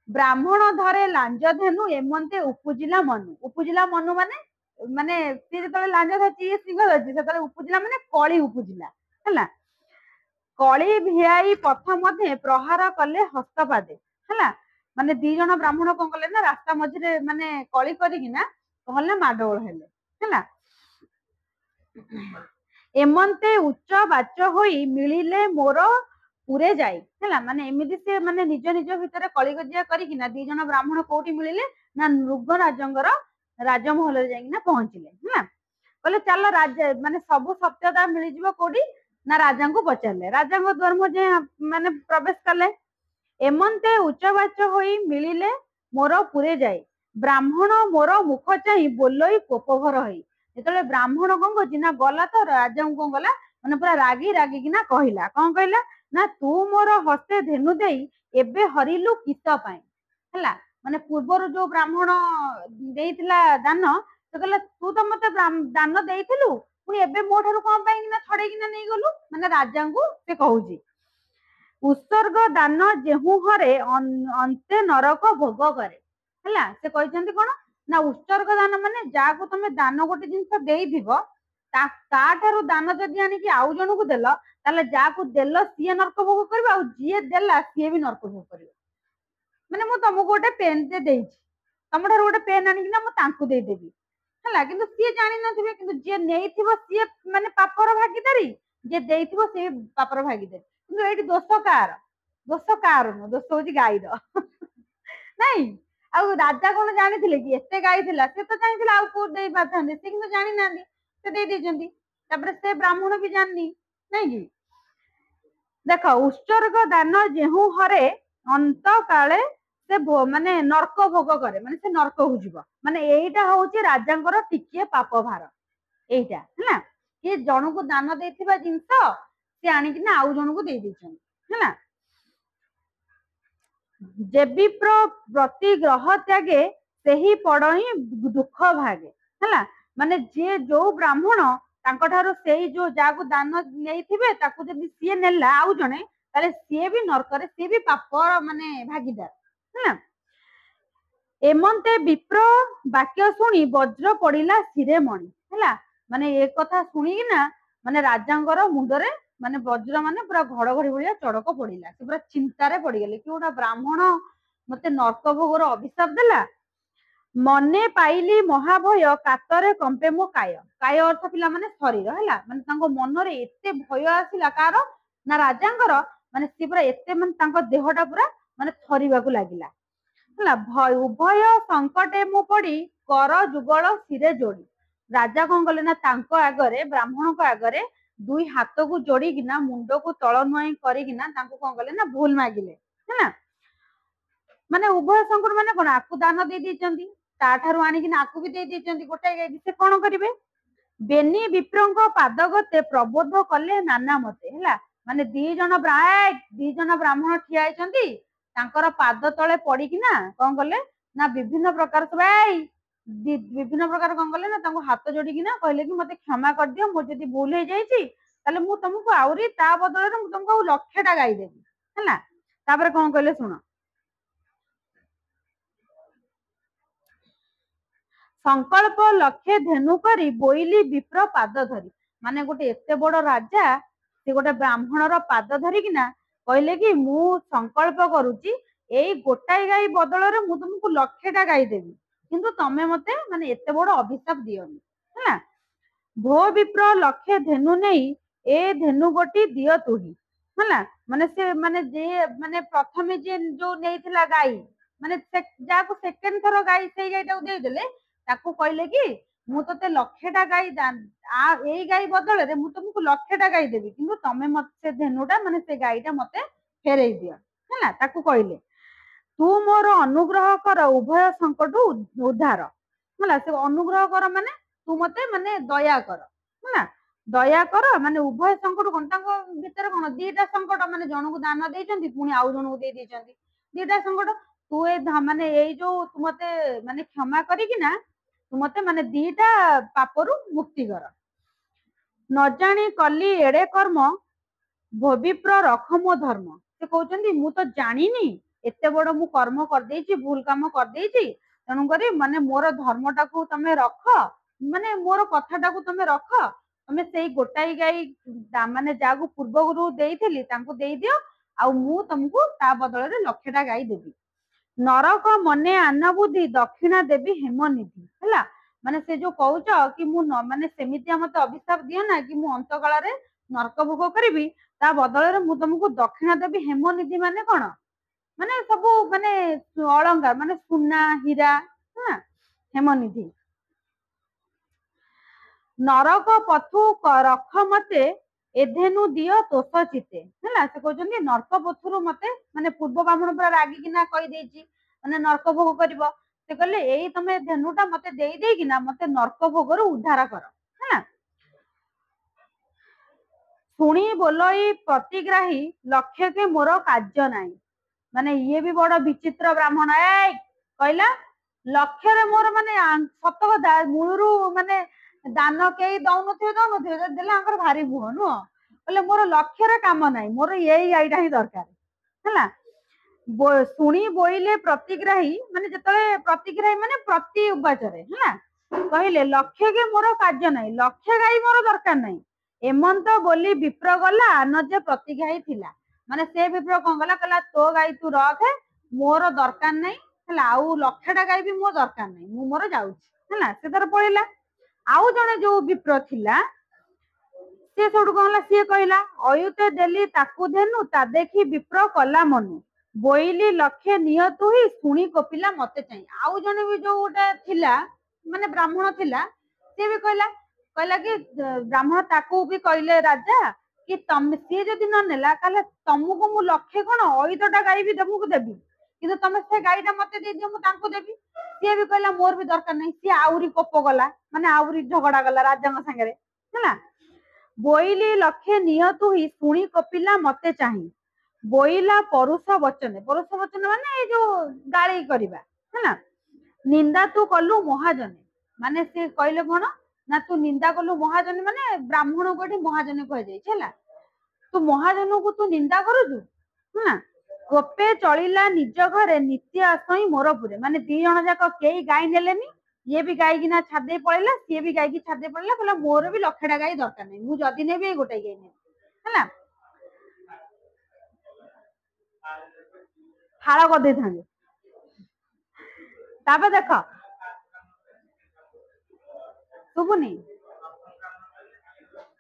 ବ୍ରାହ୍ମଣ ଧରେ ଲାଞ୍ଜ ଧେନୁ ଏମନ୍ତେ ଉପୁଜିଲା ମନୁ, ଉପୁଜିଲା ମନୁ ମାନେ ମାନେ ସିଏ ଯେତେବେଳେ ଲାଞ୍ଜ ଧରିଛି ଇଏ ସିଂହ ଧରିଛି, ସେତେବେଳେ ଉପୁଜିଲା ମାନେ କଳି ଉପୁଜିଲା ହେଲା। କଳି ଭିଆଇ ପଥ ମଧ୍ୟରେ ପ୍ରହାର କଲେ ହସ୍ତପାଦେ ହେଲା, ମାନେ ଦି ଜଣ ବ୍ରାହ୍ମଣ କଣ କଲେ ନା ରାସ୍ତା ମଝିରେ ମାନେ କଳି କରିକିନା କହଲେ ମାଡଗୋଳ ହେଲେ ହେଲା। ଏମନ୍ତେ ଉଚ୍ଚ ବାଚ ହୋଇ ମିଳିଲେ ମୋର ପୁରେ ଯାଇ ହେଲା, ମାନେ ଏମିତି ସେ ମାନେ ନିଜ ନିଜ ଭିତରେ କଳିକଜିଆ କରିକିନା ଦି ଜଣ ବ୍ରାହ୍ମଣ କୋଉଠି ମିଳିଲେ ନା ନୃଗ ରାଜଙ୍କର ରାଜମହଲରେ ଯାଇକିନା ପହଞ୍ଚିଲେ ହେଲା। କହିଲେ ଚାଲ ରାଜା ମାନେ ସବୁ ସତ୍ୟତା ମିଳିଯିବ କୋଉଠି ନା ରାଜାଙ୍କୁ ପଚାରିଲେ, ରାଜାଙ୍କ ଦ୍ୱାର ମଧ୍ୟରେ ମାନେ ପ୍ରବେଶ କଲେ। ଏମନ୍ତେ ଉଚ୍ଚବାଚ ହୋଇ ମିଳିଲେ ମୋର ପୁରେ ଯାଇ ब्राह्मण मोर मुख चाही बोलई कोपभर हई जेतले ब्राह्मण कौन करछि ना गला तो राजा कौन गला माने पूरा रागी रागी किना कहला कौन कहला ना तू मोर हस्ते धेनु देई एबे हरिलु किस पाई हला माने पूर्वर जो ब्राह्मण देइथिला दान तो कहला तू तो मते दान देइथिलु पुनी एबे मो ठारू कोन पाई किना छड़े किना नै गलु माने राजा को से कहूची उत्सर्ग दान जेहू हरे अंते नरक भोग करे ହେଲା ସେ କହିଛନ୍ତି କଣ ନା ଉତ୍ସର୍ଗ ଦାନ ମାନେ ଯାହାକୁ ତମେ ଦାନ ଗୋଟେ ଜିନିଷ ଦେଇଥିବ ତାଠାରୁ ଦାନ ଯଦି ଆଣିକି ଆଉ ଜଣକୁ ଦେଲ ତାହେଲେ ଯାହାକୁ ଦେଲ ସିଏ ନର୍କ ଭୋଗ କରିବ ଆଉ ଯିଏ ଦେଲା ସିଏ ବି ନର୍କ ଭୋଗ କରିବ ମାନେ ମୁଁ ତମକୁ ଗୋଟେ ପେନ୍ ଟେ ଦେଇଛି ତମ ଠାରୁ ଗୋଟେ ପେନ୍ ଆଣିକିନା ମୁଁ ତାଙ୍କୁ ଦେଇଦେବି ହେଲା କିନ୍ତୁ ସିଏ ଜାଣିନଥିବେ କିନ୍ତୁ ଯିଏ ନେଇଥିବ ସିଏ ମାନେ ପାପର ଭାଗିଦାରୀ ଯିଏ ଦେଇଥିବ ସିଏ ପାପର ଭାଗିଦାରୀ କିନ୍ତୁ ଏଇଠି ଦୋଷ କାହାର ନୁହଁ ଦୋଷ ହଉଛି ଗାଈର ନାଇଁ ଆଉ ରାଜା କଣ ଜାଣିଥିଲେ କି ଏତେ ଗାଈ ଥିଲା ସେ ତ ଚାହିଁଥିଲେ ଆଉ କୋଉ ଦେଇ ପାରିଥାନ୍ତେ ସେ କିନ୍ତୁ ଜାଣିନାହାନ୍ତି ସେ ଦେଇ ଦେଇଛନ୍ତି ତାପରେ ସେ ବ୍ରାହ୍ମଣ ବି ଜାଣିନି ନାଇଁ କି ଦେଖ ଉତ୍ସର୍ଗ ଦାନ ଯେଉଁ ହରେ ଅନ୍ତ କାଳେ ସେ ମାନେ ନର୍କ ଭୋଗ କରେ ମାନେ ସେ ନର୍କକୁ ଯିବ ମାନେ ଏଇଟା ହଉଛି ରାଜାଙ୍କର ଟିକିଏ ପାପ ଭାର ଏଇଟା ହେଲା କିଏ ଜଣକୁ ଦାନ ଦେଇଥିବା ଜିନିଷ ସେ ଆଣିକିନା ଆଉ ଜଣକୁ ଦେଇ ଦେଇଛନ୍ତି ହେଲା ଯେ ବିପ୍ର ପ୍ରତି ଗ୍ରହ ତ୍ୟାଗେ ସେହି ପଡ ହିଁ ଦୁଃଖ ଭାଗେ ହେଲା ମାନେ ଯିଏ ଯୋଉ ବ୍ରାହ୍ମଣ ତାଙ୍କ ଠାରୁ ସେଇ ଯୋଉ ଯାହାକୁ ଦାନ ନେଇଥିବେ ତାକୁ ଯଦି ସିଏ ନେଲା ଆଉ ଜଣେ ତାହେଲେ ସିଏ ବି ନର୍କରେ ସିଏ ବି ପାପ ମାନେ ଭାଗିଦାର ହେଲା ଏମନ୍ତେ ବିପ୍ର ବାକ୍ୟ ଶୁଣି ବଜ୍ର ପଡିଲା ଶିରେ ମଣି ହେଲା ମାନେ ଏ କଥା ଶୁଣିକିନା ମାନେ ରାଜାଙ୍କର ମୁଣ୍ଡରେ ମାନେ ବଜ୍ର ମାନେ ପୁରା ଘଡଘଡି ଭଳିଆ ଚଡକ ପଡିଲା ସେ ପୁରା ଚିନ୍ତାରେ ପଡିଗଲେ କି ଗୋଟେ ବ୍ରାହ୍ମଣ ମତେ ନର୍କ ଭୋଗର ଅଭିଶାପ ଦେଲା ମନେ ପାଇଲି ମହାଭୟ କାତରେ କମ୍ପେ ମୋ କାୟ ଅର୍ଥ ପିଲା ମାନେ ଶରୀର ହେଲା ମାନେ ତାଙ୍କ ମନରେ ଏତେ ଭୟ ଆସିଲା କାର ନା ରାଜାଙ୍କର ମାନେ ସିଏ ପୁରା ଏତେ ମାନେ ତାଙ୍କ ଦେହଟା ପୁରା ମାନେ ଥରିବାକୁ ଲାଗିଲା ହେଲା ଉଭୟ ସଙ୍କଟେ ମୁଁ ପଡି କର ଯୁଗଳ ଶିରେ ଯୋଡି ରାଜା କଣ କଲେ ନା ତାଙ୍କ ଆଗରେ ବ୍ରାହ୍ମଣଙ୍କ ଆଗରେ ଦୁଇ ହାତକୁ ଯୋଡିକିନା ମୁଣ୍ଡକୁ ତଳ ନୁଆଇଁ କରିକିନା ତାଙ୍କୁ କଣ କଲେ ନା ଭୁଲ ମାଗିଲେ ହେଲା ମାନେ ଉଭୟ ସଙ୍କଟ ମାନେ କଣ ଆକୁ ଦାନ ଦେଇ ଦେଇଛନ୍ତି ତାଠାରୁ ଆଣିକିନା ଆକୁ ବି ଦେଇ ଦେଇଛନ୍ତି ଗୋଟାଏ ଗାଈ ସେ କଣ କରିବେ ବେନି ବିପ୍ରଙ୍କ ପାଦ ଗତେ ପ୍ରବୋଧ କଲେ ନାନା ମତେ ହେଲା ମାନେ ଦି ଜଣ ବ୍ରାହ୍ମଣ ଠିଆ ହେଇଛନ୍ତି ତାଙ୍କର ପାଦ ତଳେ ପଡିକିନା କଣ କଲେ ନା ବିଭିନ୍ନ ପ୍ରକାର ସବୁ ବିଭିନ୍ନ ପ୍ରକାର କଣ କଲେ ନା ତାଙ୍କୁ ହାତ ଯୋଡିକିନା କହିଲେ କି ମତେ କ୍ଷମା କରିଦିଅ ମୋର ଯଦି ଭୁଲ ହେଇଯାଇଛି ତାହେଲେ ମୁଁ ତମକୁ ଆହୁରି ତା ବଦଳରେ ମୁଁ ତମକୁ ଆଉ 1,00,000ଟା ଗାଈ ଦେବି ହେଲା ତାପରେ କଣ କହିଲେ ଶୁଣ ସଂକଳ୍ପ ଲକ୍ଷ୍ୟ ଧେନୁ କରି ବୋଇଲି ବିପ୍ର ପାଦ ଧରି ମାନେ ଗୋଟେ ଏତେ ବଡ ରାଜା ସେ ଗୋଟେ ବ୍ରାହ୍ମଣର ପାଦ ଧରିକିନା କହିଲେ କି ମୁଁ ସଂକଳ୍ପ କରୁଛି ଏଇ ଗୋଟାଏ ଗାଈ ବଦଳରେ ମୁଁ ତମକୁ 1,00,000ଟା ଗାଈ ଦେବି କିନ୍ତୁ ତମେ ମତେ ମାନେ ଏତେ ବଡ ଅଭିଶାପ ଦିଅନି ହେଲା ଭୋ ବିପ୍ର ଲକ୍ଷ୍ୟ ଧେନୁ ନେଇ ଏ ଧେନୁ ଗୋଟି ଦିଅ ତୁହି ହେଲା ମାନେ ସେ ମାନେ ଯିଏ ମାନେ ପ୍ରଥମେ ଯିଏ ଯୋଉ ନେଇଥିଲା ଗାଈ ମାନେ ଯାହାକୁ ସେକେଣ୍ଡ ଥର ଗାଈ ସେଇ ଗାଈଟାକୁ ଦେଇଦେଲେ ତାକୁ କହିଲେ କି ମୁଁ ତତେ 1,00,000ଟା ଗାଈ ଏଇ ଗାଈ ବଦଳରେ ମୁଁ ତମକୁ 1,00,000ଟା ଗାଈ ଦେବି କିନ୍ତୁ ତମେ ମତେ ସେ ଧେନୁଟା ମାନେ ସେ ଗାଈଟା ମତେ ଫେରେଇ ଦିଅ ହେଲା ତାକୁ କହିଲେ ତୁ ମୋର ଅନୁଗ୍ରହ କର ଉଭୟ ସଙ୍କଟ ଉଦ୍ଧାର ହେଲା ସେ ଅନୁଗ୍ରହ କର ମାନେ ତୁ ମତେ ମାନେ ଦୟା କର ହେଲା ଦୟା କର ମାନେ ଉଭୟ ସଙ୍କଟ କଣ ତାଙ୍କ ଭିତରେ କଣ ଦିଟା ସଙ୍କଟ ମାନେ ଜଣକୁ ଦାନ ଦେଇଛନ୍ତି ପୁଣି ଆଉ ଜଣକୁ ଦେଇ ଦେଇଛନ୍ତି ଦିଟା ସଙ୍କଟ ତୁ ମାନେ ଏଇ ଯୋଉ ତୁ ମତେ ମାନେ କ୍ଷମା କରିକିନା ତୁ ମତେ ମାନେ ଦିଟା ପାପରୁ ମୁକ୍ତି କର ନ ଜାଣି କଲି ଏଡେ କର୍ମ ଭବିପ୍ର ରଖ ମୋ ଧର୍ମ ସେ କହୁଛନ୍ତି ମୁଁ ତ ଜାଣିନି ଏତେ ବଡ ମୁଁ କର୍ମ କରିଦେଇଛି ଭୁଲ କାମ କରିଦେଇଛି ତେଣୁକରି ମାନେ ମୋର ଧର୍ମଟାକୁ ତମେ ରଖ ମାନେ ମୋର କଥାଟାକୁ ତମେ ରଖ ତମେ ସେଇ ଗୋଟାଏ ଗାଈ ମାନେ ଯାହାକୁ ପୂର୍ବରୁ ଦେଇଥିଲି ତାଙ୍କୁ ଦେଇଦିଅ ଆଉ ମୁଁ ତମକୁ ତା ବଦଳରେ 1,00,000ଟା ଗାଈ ଦେବି ନରକ ମନେ ଆନ ବୁଦ୍ଧି ଦକ୍ଷିଣା ଦେବି ହେମନିଧି ହେଲା ମାନେ ସେ ଯୋଉ କହୁଛ କି ମୁଁ ମାନେ ସେମିତିଆ ମତେ ଅଭିଶାପ ଦିଅ ନା କି ମୁଁ ଅନ୍ତ କାଳରେ ନର୍କ ଭୋଗ କରିବି ତା ବଦଳରେ ମୁଁ ତମକୁ ଦକ୍ଷିଣା ଦେବି ହେମନିଧି ମାନେ କଣ ମାନେ ସବୁ ମାନେ ଅଳଙ୍କାର ମାନେ ସୁନା ହୀରା ହଁ ହେମନିଧି ନରକ ପଥୁ ରଖ ମତେ ଏଧେନୁ ଦିଅ ତୋଷ ଚିତେ ହେଲା ସେ କହୁଛନ୍ତି ନର୍କ ପଥୁରୁ ମତେ ମାନେ ପୂର୍ବ ବ୍ରାହ୍ମଣ ପୁରା ରାଗିକିନା କହିଦେଇଛି ମାନେ ନର୍କ ଭୋଗ କରିବ से कहले एई तमे धेनुटा मते देई देई किना मते नर्क भोगरु उद्धार कर है। शुणी बोलई प्रतिग्राही लक्ष्य के मोर कार्य नाही माने ये भी बड़ विचित्र ब्राह्मण ए कहला लक्ष्य मोर माने सत कथा मूलरू माने दान कई दौनथे देले भारी बुह नुह बोले मोर लक्ष्य काम नाही मोर यही गाईटा ही दरकार है। शुणी बोइले प्रतिग्राही माने जतले प्रतिग्राही माने प्रति उपाचरे है कहले लक्ष्य के मोर कार्य नाही लक्ष्य गाई मोर दरकार नाही एमंत बोली विप्र गला न जे प्रतिग्राही थिला माने से विप्र कौन गला कहला तो गाई तू रखे मोर दरकार नहीं है आउ लक्षटा गाई भी मोर दरकार नहीं मु मोर जाउछि है से तर पळेला आउ जने जो विप्र थिला से सोडु कहला से कहला अयुते देली ताकू धेनु ता देखी विप्र कला मनु बोइली लक्ष्य नियतु ही शुणी कपिला मते चाहिए आउ जने भी जो गोटे थिला माने ब्राह्मण थिला से भी कहला कहला कि ब्राह्मण ताकू भी कहले राजा कि तम सी जदि न नेला कहले तुमको मु लक्ष्य कोन अयुतटा गाई भी तुमको देबी किंतु तमे से गाईटा मते दे दियो मु तांको देबी सी भी कहला मोर भी दरकार नहीं सी आउरी कोप गला माने आउरी झगड़ा गला राजा संगे है बोइली लक्ष्य नियतु ही शुणी कपिला मते चाहिए बोइला परुष वचन माने जो गाड़ी करवा है निंदा तू कलु महाजने माने से कहले कौन ना तू निंदा कलु महाजन माने ब्राह्मण को महाजन कह जाए तू महाजन को तू निंदा करुचु है गोपे चलिला निज घरे नित्य आसई मोर पुरे माने दी जन जाक कई गाई नेलेनी ये भी गाई किना छादे पड़ेला सी भी गाई की छादे पड़ेला कहला मोर भी लक्षटा गाई दरकार नहीं मु जदि नेबी गोटे गाई नेबी है फाड़ कर दे देख शुभुनी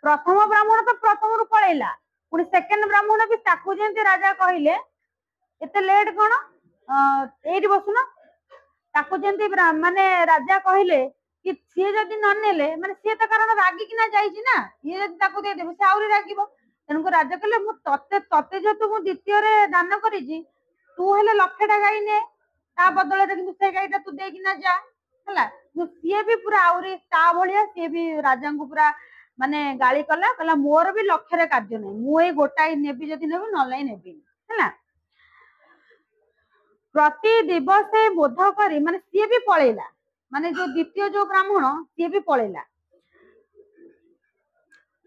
प्रथम ब्राह्मण तो प्रथम रु पड़ेला पुणी सेकेंड ब्राह्मण भी ताकू जमी राजा कहले एते लेट कौन एठी बसुन ताकू जमी माने राजा कहले कि सी जदि न नेले माने सी तो कारण रागिकिना जाइछि ना ये जदि ताकू दे देबे से आउरी रागिबो तेणुक राजा कहले मु तते जेतु मु द्वितीय रे दान करिछि तू हेले लक्षटा गाई ने ता बदल किंतु से गाईटा तू देकिना जा है सी भी पूरा आउरी ता भलिया सी भी राजा को पूरा माने गाली कला कहला मोर भी लक्ष्य कार्य नहीं मु ए गोटाई नेबी जदि नेबी नलाई नेबी है प्रति दिवस बोध करी माने सी भी पळेला माने जो द्वितीय जो ब्राह्मण सी भी पळेला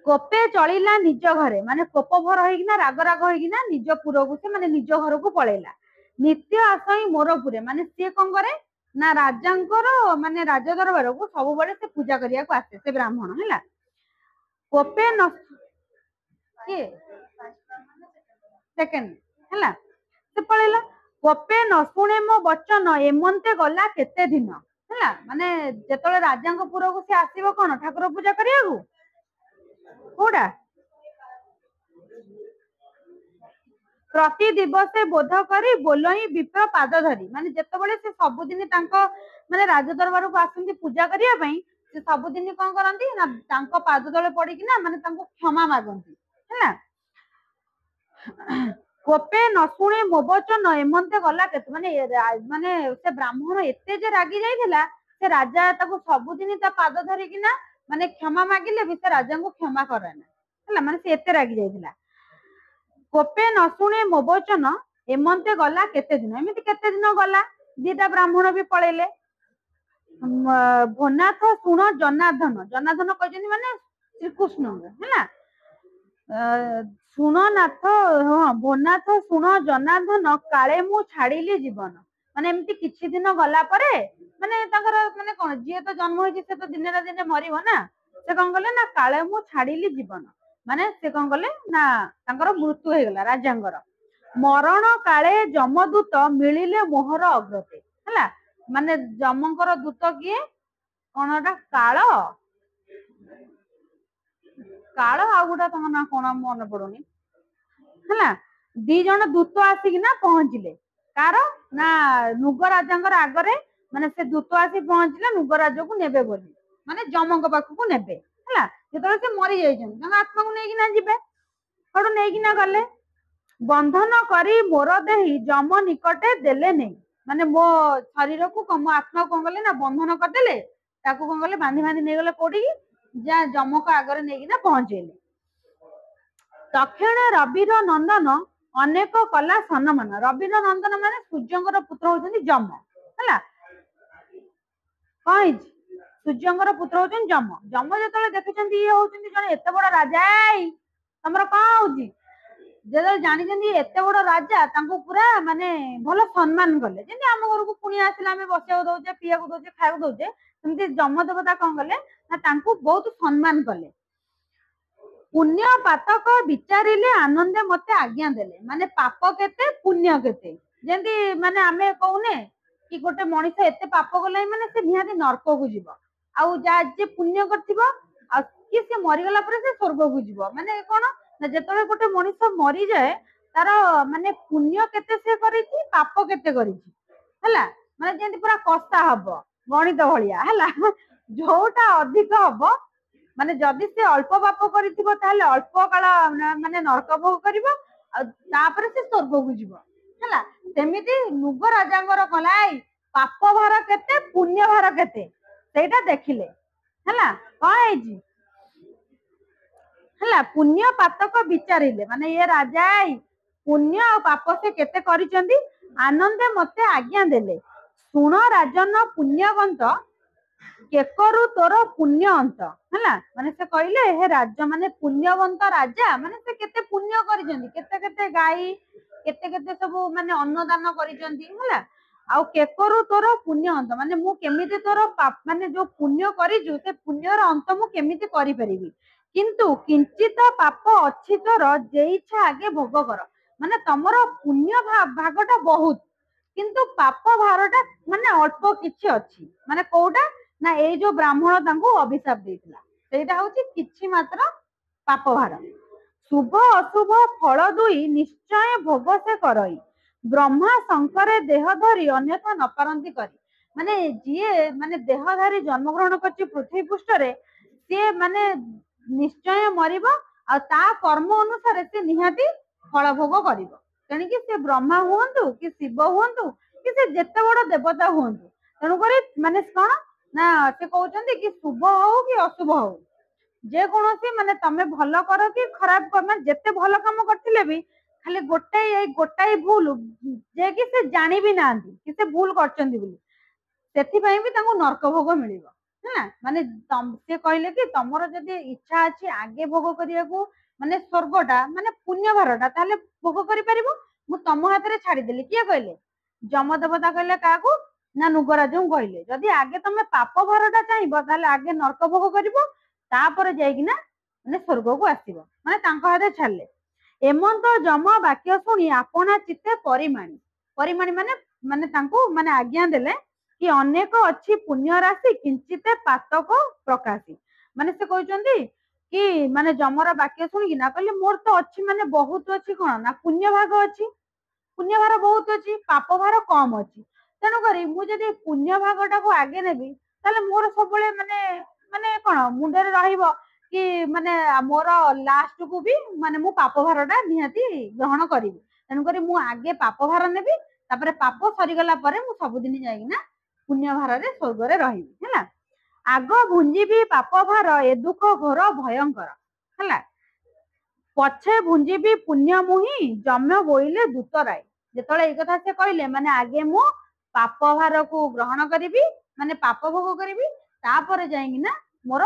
कोपे चलिला निज घरे माने कोप भर होइकिना राग राग होइकिना निज पुर को से माने निज घर को पळेला नित्य आसई मोर पुरे माने सी कोन करे ना राजांकर माने राज दरबार को सब बळे से पूजा करिया को आसे से ब्राह्मण हैला कोपे न के सेकंड हैला से पळेला कोपे न सुने मो वचन एमंते गला केते दिन हैला माने जेतले राजांक पुर को से आसीबो कोन ठाकुर पूजा करिया को कोडा प्रति दिवस बोध करी बोलई विप्र पाद धरी माने जेतबेले से सबुदिन तांको माने राज दरबार को आसंती पूजा करिया पई से सबुदिन कोन करंती ना तांको पाद तळे पड़ी कि ना माने तांको क्षमा मागंती हैला कोपे न सुने मो वचन एमंते गला केते माने से ब्राह्मण एते जे रागी जाइथिला से राजा ताको सबुदिन ता पाद धरी कि ना माने क्षमा मागिले भी से राजा को क्षमा करेना हैला माने से एते रागी जाइथिला कोपे न शुणे मो वचन एमंते गला केते दिन एमती केते दिन गला दीटा ब्राह्मण भी पळेले भोनाथ शुण जनार्दन जनार्दन कहजनी माने श्री कृष्ण हैला शुणनाथ हाँ भोनाथ शुण जनार्दन काले मु छाड़िली जीवन माने एमती किछि दिन गला परे माने ताकर माने कोन जे तो जन्म होइछि से तो दिने ना दिने मरिबो ना से कोन गले ना काले मु छाड़िली जीवन माने से कौन कले ना तांकर मृत्यु हो गला राजांगर मरण काले जमदूत मिलिले मोहर अग्रते हैला माने जमंकर दूत किए कोनटा काल काल आ गुडा तंग ना कोन मन पडोनी हैला दी जण दूत आसी ना पहुंचले कार ना नुग राजांगर आगरे माने से दूत आसी पहुंचले नुग राजा को नेबे बोली माने जमंक पाखु को नेबे हैला जेतले से मरि जाइछन तांग आत्मा को नेकिना जिबे कड़ू नेकिना गले बंधन करी मोर देही जम निकटे देले नहीं ମାନେ ମୋ ଶରୀର को ମୋ आत्मा को कले ना बंधन करदेले ताकू कौन कले बांधी बांधी नहीं गले कोड़ी जा जमक आगे नहीं ना पहुंचेले दक्षिण रविर नंदन अनेक कला सन्मान रविर नंदन माने सूर्यंकर पुत्र होचंदी जम हैला कहीं सूर्यंकर पुत्र होचंदी जम जम जतले देखिचंदी ये होचंदी जने एते बड़ राजा तमरो का होची जे जानी एते बड़ राजा तांको पूरा माने भल सम्मान कले जेंति आम घर को पुणी आसिला आम बसिया दौचे पीया दौचे खाया दौचे सेमती जम देवता कौन कले ना तांको बहुत सम्मान कले पुण्य पातक विचारिले आनंदे मते आज्ञा देले माने पाप केते पुण्य केते जेंति माने आमे कहूने कि गोटे मनीष एते पाप कले माने से निहाती नरक को जीव आउ जा जे पुण्य करथिबो आ कि से मरिगला परे से स्वर्ग को जीव माने कोन ना जेतले गोटे मनीष मरी जाए तार माने पुण्य केते से करिछि पाप केते करिछि हला माने जेंति पूरा कष्टा हबो गणित भलिया हला जोटा अधिक हबो माने जदि से अल्प पाप करिथिबो ताहले अल्प काल माने नरक भोग करिवो आ तापर से स्वर्ग को जीव हला सेमिति नुग राजांगर कलाई पाप भार केते पुण्य भार केते सेटा देखिले हला कोन हेजी हला पुण्य पातक विचारिले माने ये राजा पुण्य और पाप से केते करिचंदी आनंदे मते आज्ञा देले सुण राजन पुण्यवंत केकरु तोर पुण्य अंत हला माने से कहले हे राजा माने पुण्यवंत राजा माने से केते पुण्य करिचंदी केते केते गाई केते केते सब माने अन्नदान करिचंदी हला आउ केकरु तोर पुण्य अंत माने मु केमिति तोर पाप माने जो पुण्य करिजु से पुण्यर अंत मु केमिति करि परिबी किंतु किंचित पाप अच्छी तोर जे इच्छा आगे भोग कर माने तमर पुण्य भागटा बहुत किंतु पाप भारटा माने अल्प किछि अछि माने कोउटा ना ए जो ब्राह्मण तांको अभिशाप देइतला सेटा होछि किछि मात्र पाप भार शुभ अशुभ फल दुई निश्चय भोग से करई ब्रह्मा शंकर देह धरी अन्यथा न पारंती करी माने जिए माने देहधारी जन्म ग्रहण करछि पृथ्वी पृष्ठरे से माने निश्चय मरिबो आ ता कर्म अनुसार से निहाती फल भोग करिवो तेणु कि से ब्रह्मा हुंतु कि शिव हुंतु कि से जेते बड़ देवता हुंतु तेणु करी माने कोन ना से कहउचंदी कि शुभ हो कि अशुभ हो जे कोनोसी माने तमे भलो करो कि खराब कर माने जेते भलो काम करथिले भी खाली गोटाई भूल जे कि से जानि भी नांती कि से भूल करचंदी बोली सेथि पई भी तांको नरक भोग मिलिबो है माने से कहले कि तमरो जदि इच्छा अछि आगे भोग करिया को माने स्वर्गटा माने पुण्य भारटा ताले भोग करि परिबो मु तम हाथ रे छाडी देली किए कहले जम देवता कहले काकू ना नुगराजू कहले जदि आगे तमे पाप भारटा चाहिबो ताले आगे नरक भोग करिवो तापर जाईकी ना माने स्वर्ग को आसीबो माने तांको हाथ छाडले एमंत जम वाक्य सुनी आपना चित्ते परिमाणी माने माने तांको माने आज्ञा देले कि अनेक अच्छी पुण्य राशि किंचित पातक प्रकाशी माने से कहउचंदी कि माने जमरा वाक्य सुनी ना कहले मोर तो अच्छी माने बहुत अच्छी कोन ना पुण्य भाग अच्छी पुण्य भार बहुत अच्छी पाप भार कम अच्छी तेणु करी मु जदि पुण्य भागटा को आगे नेबी ताले मोर सब माने माने कोन मुंडरे रहिबो कि माने मोर लास्ट को भी माने मु पाप भारटा निहाती ग्रहण करिवि तेणु करी मु आगे पाप भार नेबी तापरे पाप सरी गला परे मु सब दिन जाई ना पुण्य भार रे स्वर्ग रे रहिबि हैला आग भुंजीबी पाप भार ए दुख घोर भयंकर हैला पछे भुंजीबी पुण्य मुही जम्य बोइले दूतराय जेतले ए कथा से कहले माने आगे मु पाप भार को ग्रहण करिवि माने पाप भोग करिवि तापर जाई ना मोर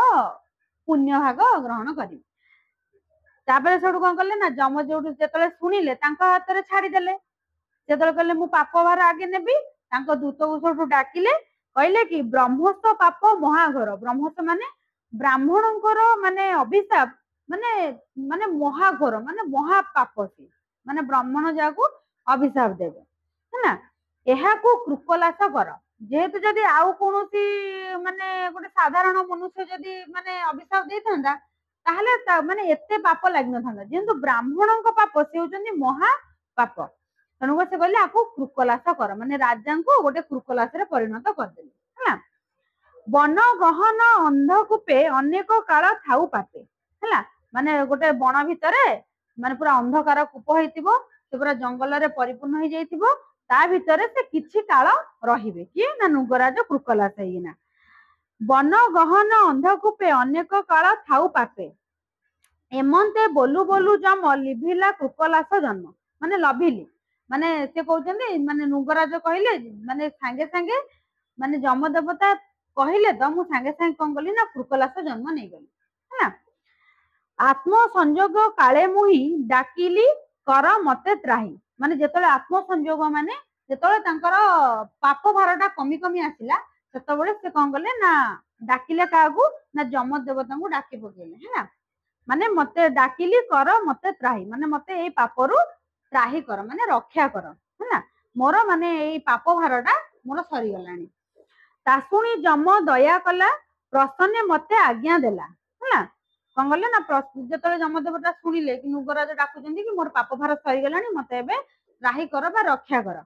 पुण्य भाग ग्रहण करिवि तापर सेठु कोन करले ना जम जोडु जेतले सुनिले तांका हाथ रे छाडी देले जेतले कहले मु पाप भार आगे नेबी तांको दूत को सेठु डाकिले कहले कि ब्रह्मस्थ पाप महाघोर ब्रह्मस्थ माने ब्राह्मणଙ୍କର माने अभिशाप माने माने महाघोर माने महापाप से माने ब्राह्मण जाको अभिशाप देबे हैना एहा को कृपलास कर जेहेतु जदि आउ कोनोसी माने गोटे साधारण मनुष्य जदि माने अभिशाप देथांदा ताहले माने एते पाप लागि नथांदा जेहेतु ब्राह्मणଙ୍କ पाप से होचंदी महापाप तेणु से कहले आको कृकलास कर माने राजा को गोटे कृकलास रे परिणत कर देले हैला वन गहन अंधकूपे अनेक काल थाउ पाते हैला माने गोटे वन भितरे माने पूरा अंधकार कूप हेतिबो से पूरा जंगल रे परिपूर्ण हो जाइतिबो ତା ଭିତରେ ସେ କିଛି କାଳ ରହିବେ କିଏ ନା ନୃଗରାଜ କୃକଲାସ ହେଇକିନା। ବନ ଗହନ ଅନ୍ଧକୂପେ ଅନେକ କାଳ ଥାଉ ପାପେ ଏମନ୍ତେ ବୋଲୁ ବୋଲୁ ଜମ ଲିଭିଲା କୃକଲାସ ଜନ୍ମ। ମାନେ ଲଭିଲି ମାନେ ସେ କହୁଛନ୍ତି ମାନେ ନୃଗରାଜ କହିଲେ ମାନେ ସାଙ୍ଗେ ସାଙ୍ଗେ ମାନେ ଯମ ଦେବତା କହିଲେ ତ ମୁଁ ସାଙ୍ଗେ ସାଙ୍ଗେ କଣ କଲି ନା କୃକଲାସ ଜନ୍ମ ନେଇଗଲି ହେଲା। ଆତ୍ମ ସଂଯୋଗ କାଳେ ମୁହିଁ ଡାକିଲି କର ମତେ ତ୍ରାହି। ମାନେ ଯେତେବେଳେ ଆତ୍ମ ସଂଯୋଗ ମାନେ ଯେତେବେଳେ ତାଙ୍କର ପାପ ଭାର ଟା କମି କମି ଆସିଲା ସେତେବେଳେ ସେ କଣ କଲେ ନା ଡାକିଲେ କାହାକୁ ନା ଯମ ଦେବତାଙ୍କୁ ଡାକି ପକେଇଲେ ହେଲା। ମାନେ ମତେ ଡାକିଲି କର ମତେ ତ୍ରାହି ମାନେ ମତେ ଏଇ ପାପରୁ ତ୍ରାହି କର ମାନେ ରକ୍ଷା କର ହେଲା। ମୋର ମାନେ ଏଇ ପାପ ଭାର ଟା ମୋର ସରିଗଲାଣି। ତା ଶୁଣି ଯମ ଦୟା କଲା ପ୍ରସନ୍ନେ ମତେ ଆଜ୍ଞା ଦେଲା ହେଲା। କଣ କଲେ ନା ଯେତେବେଳେ ଯମଦେବତା ଶୁଣିଲେ କି ନୃଗରାଜ ଡାକୁଛନ୍ତି କି ମୋର ପାପ ଭାର ସରିଗଲାଣି ମତେ ଏବେ ତ୍ରାହି କର ବା ରକ୍ଷା କର।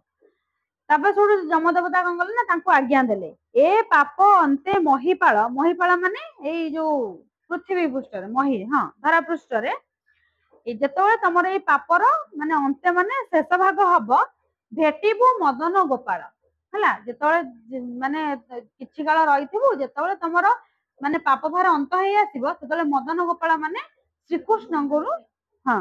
ତାପରେ ସେଠୁ ଯମଦେବତା କଣ କଲେ ନା ତାଙ୍କୁ ଆଜ୍ଞା ଦେଲେ। ଏ ପାପ ଅନ୍ତେ ମହିପାଳ ମହିପାଳ ମାନେ ଏଇ ଯୋଉ ପୃଥିବୀ ପୃଷ୍ଠରେ ମହି ହଁ ଧରା ପୃଷ୍ଠରେ ଏଇ ଯେତେବେଳେ ତମର ଏଇ ପାପର ମାନେ ଅନ୍ତେ ମାନେ ଶେଷ ଭାଗ ହବ ଭେଟିବୁ ମଦନ ଗୋପାଳ ହେଲା। ଯେତେବେଳେ ମାନେ କିଛି କାଳ ରହିଥିବୁ ଯେତେବେଳେ ତମର ମାନେ ପାପ ଭାର ଅନ୍ତ ହେଇ ଆସିବ ସେତେବେଳେ ମଦନ ଗୋପାଳ ମାନେ ଶ୍ରୀକୃଷ୍ଣଙ୍କୁ ହଁ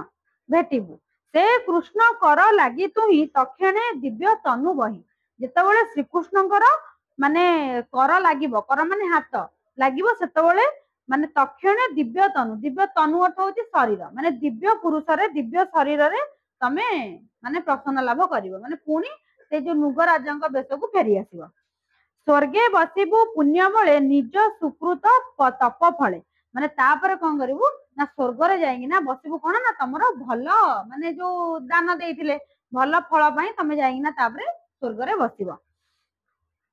ଭେଟିବୁ। ସେ କୃଷ୍ଣ କର ଲାଗି ତୁହି ତକ୍ଷଣେ ଦିବ୍ୟ ତନୁ ବହି। ଯେତେବେଳେ ଶ୍ରୀକୃଷ୍ଣଙ୍କର ମାନେ କର ଲାଗିବ କର ମାନେ ହାତ ଲାଗିବ ସେତେବେଳେ ମାନେ ତକ୍ଷଣେ ଦିବ୍ୟ ତନୁ ଅର୍ଥ ହଉଛି ଶରୀର ମାନେ ଦିବ୍ୟ ପୁରୁଷରେ ଦିବ୍ୟ ଶରୀରରେ ତମେ ମାନେ ପ୍ରସନ୍ନ ଲାଭ କରିବ ମାନେ ପୁଣି ସେଇ ଯୋଉ ନୃଗରାଜଙ୍କ ବେଶକୁ ଫେରି ଆସିବ। ସ୍ୱର୍ଗେ ବସିବୁ ପୁଣ୍ୟ ବଳେ ନିଜ ସୁକୃତ ତପ ଫଳେ। ମାନେ ତାପରେ କଣ କରିବୁ ନା ସ୍ୱର୍ଗରେ ଯାଇକି ନା ବସିବୁ କଣ ନା ତମର ଭଲ ମାନେ ଯୋଉ ଦାନ ଦେଇଥିଲେ ଭଲ ଫଳ ପାଇଁ ତମେ ଯାଇକିନା ତାପରେ ସ୍ୱର୍ଗରେ ବସିବ।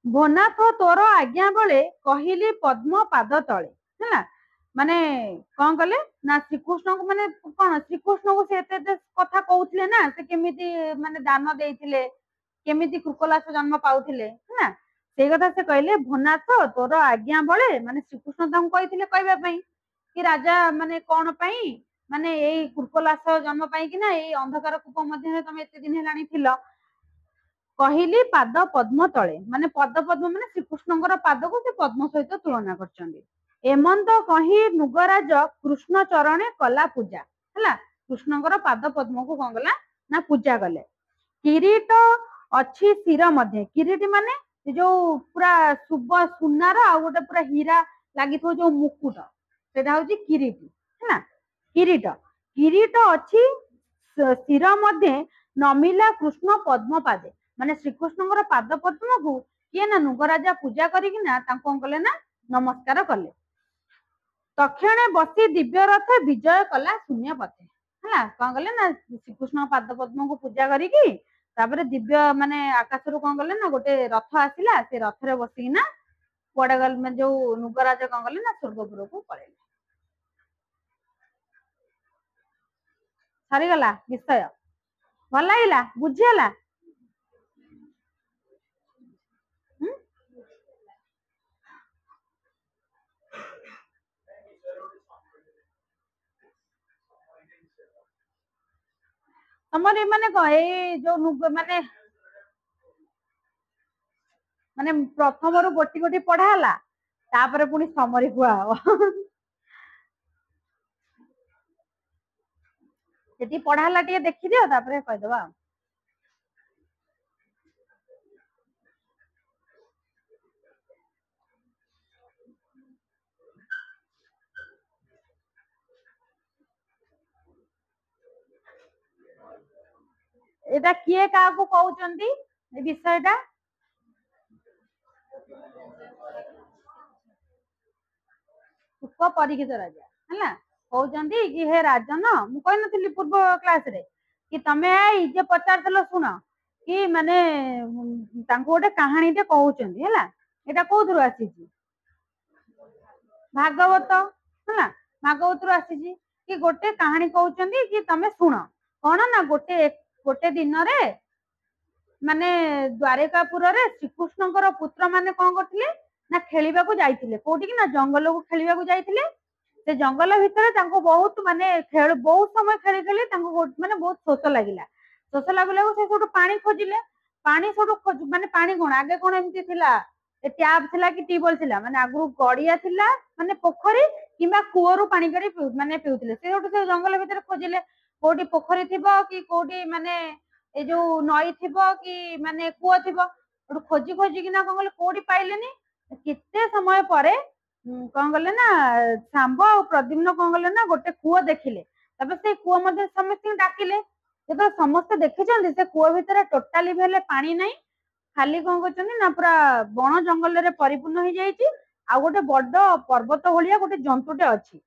ଭନାଥ ତୋର ଆଜ୍ଞା ବଳେ କହିଲି ପଦ୍ମ ପାଦ ତଳେ ହେଲା। ମାନେ କଣ କଲେ ନା ଶ୍ରୀକୃଷ୍ଣଙ୍କୁ ମାନେ କଣ ଶ୍ରୀକୃଷ୍ଣଙ୍କୁ ସେ ଏତେ ଏତେ କଥା କହୁଥିଲେ ନା ସେ କେମିତି ମାନେ ଦାନ ଦେଇଥିଲେ କେମିତି କୃକଲାସ ଜନ୍ମ ପାଉଥିଲେ ହେଲା। ସେଇ କଥା ସେ କହିଲେ ଭନାଥ ତୋର ଆଜ୍ଞା ବଳେ ମାନେ ଶ୍ରୀକୃଷ୍ଣ ତାଙ୍କୁ କହିଥିଲେ କହିବା ପାଇଁ କି ରାଜା ମାନେ କଣ ପାଇଁ ମାନେ ଏଇ କୃକଲାସ ଜନ୍ମ ପାଇଁକି ନା ଏଇ ଅନ୍ଧକାର କୂପ ମଧ୍ୟରେ ତମେ ଏତେ ଦିନ ହେଲାଣି ଥିଲ। କହିଲି ପାଦ ପଦ୍ମ ତଳେ ମାନେ ପଦ ପଦ୍ମ ମାନେ ଶ୍ରୀକୃଷ୍ଣଙ୍କର ପାଦକୁ ସେ ପଦ୍ମ ସହିତ ତୁଳନା କରିଛନ୍ତି। ଏମନ୍ତ କହି ନୃଗରାଜ କୃଷ୍ଣ ଚରଣେ କଲା ପୂଜା ହେଲା। କୃଷ୍ଣଙ୍କର ପାଦ ପଦ୍ମକୁ କଣ କଲା ନା ପୂଜା କଲେ। କିରୀଟ ଅଛି ଶିର ମଧ୍ୟ କିରୀଟି ମାନେ ସେ ଯୋଉ ପୁରା ସୁନାର ଆଉ ଗୋଟେ ପୁରା ହୀରା ଲାଗିଥିବ ଯୋଉ ମୁକୁଟ ସେଇଟା ହଉଛି କିରୀଟି ହେଲା। କିରୀଟ କିରୀଟ ଅଛି ଶିର ମଧ୍ୟ ନମିଲା କୃଷ୍ଣ ପଦ୍ମ ପାଦେ ମାନେ ଶ୍ରୀକୃଷ୍ଣଙ୍କର ପାଦ ପଦ୍ମକୁ କିଏ ନା ନୃଗରାଜା ପୂଜା କରିକିନା ତାଙ୍କୁ କଣ କଲେ ନା ନମସ୍କାର କଲେ। ତକ୍ଷଣେ ବସି ଦିବ୍ୟ ରଥ ବିଜୟ କଲା ଶୂନ୍ୟ ପଥେ ହେଲା। କଣ କଲେ ନା ଶ୍ରୀକୃଷ୍ଣଙ୍କ ପାଦ ପଦ୍ମକୁ ପୂଜା କରିକି ତାପରେ ଦିବ୍ୟ ମାନେ ଆକାଶରୁ କଣ କଲେ ନା ଗୋଟେ ରଥ ଆସିଲା ସେ ରଥରେ ବସିକିନା କୁଆଡେ ଗଲେ ମାନେ ଯୋଉ ନୃଗରାଜ କଣ କଲେ ନା ସ୍ୱର୍ଗପୁରକୁ ପଳେଇଲେ। ସରିଗଲା ବିଷୟ ଭଲ ଲାଗିଲା ବୁଝିହେଲା। ତମର ମାନେ କଣ ଏଇ ଯୋଉ ମାନେ ପ୍ରଥମରୁ ଗୋଟି ଗୋଟି ପଢା ହେଲା ତାପରେ ପୁଣି ସମରି କୁହା ହବ। ଯେତିକି ପଢା ହେଲା ଟିକେ ଦେଖିଦିଅ ତାପରେ କହିଦବା ଆଉ। ଏଇଟା କିଏ କାହାକୁ କହୁଛନ୍ତି ଏ ବିଷୟଟା? ସୁକ ପରୀକ୍ଷିତ ରାଜା ହେଲା କହୁଛନ୍ତି କି ହେ ରାଜନ ମୁଁ କହିନଥିଲି ପୂର୍ବ କ୍ଲାସରେ କି ତମେ ଏଇ ଯେ ପଚାରିଥିଲ ଶୁଣ କି ମାନେ ତାଙ୍କୁ ଗୋଟେ କାହାଣୀଟେ କହୁଛନ୍ତି ହେଲା। ଏଇଟା କୋଉଥିରୁ ଆସିଛି ଭାଗବତ ହେଲା। ଭାଗବତରୁ ଆସିଛି କି ଗୋଟେ କାହାଣୀ କହୁଛନ୍ତି କି ତମେ ଶୁଣ କଣ ନା ଗୋଟେ ଦିନରେ ମାନେ ଦ୍ୱାରିକାପୁରରେ ଶ୍ରୀକୃଷ୍ଣଙ୍କର ପୁତ୍ର ମାନେ କଣ କରୁଥିଲେ ନା ଖେଳିବାକୁ ଯାଇଥିଲେ କୋଉଠିକି ନା ଜଙ୍ଗଲକୁ ଖେଳିବାକୁ ଯାଇଥିଲେ। ସେ ଜଙ୍ଗଲ ଭିତରେ ତାଙ୍କୁ ବହୁତ ମାନେ ବହୁତ ସମୟ ଖେଳି ଖେଳି ତାଙ୍କୁ ମାନେ ବହୁତ ଶୋଷ ଲାଗିଲା। ଶୋଷ ଲାଗିଲାକୁ ସେ ସେଠୁ ପାଣି ଖୋଜିଲେ पानी सब माने पानी कौन आगे कौन एमती थिला टैप थिला कि ट्यूबवेल थिला माने आगु गड़िया थिला माने पोखरी किंबा कूअरु पानी काढी माने पिउथिले से जंगल भितर खोजिले कोठी पोखरी थिबो कि कोठी माने ए जो नई थिबो कि माने कूଅ थिबो खोजी खोजी किना कौन गले कोठी पाइलेनी केते समय परे कौन गले ना सांब और प्रद्युम्न कौन गले ना गोटे कूଅ देखिले तबे से कूଅ मध्ये समस्त डाकिले जब समस्त देखिछन से कूଅ भितर टोटाली भेले पानी नहीं खाली कौन करछन ना पूरा बण जंगल रे परिपूर्ण हो जाईची आ गोटे बड़ पर्वत भलिया गोटे जंतुटे अछि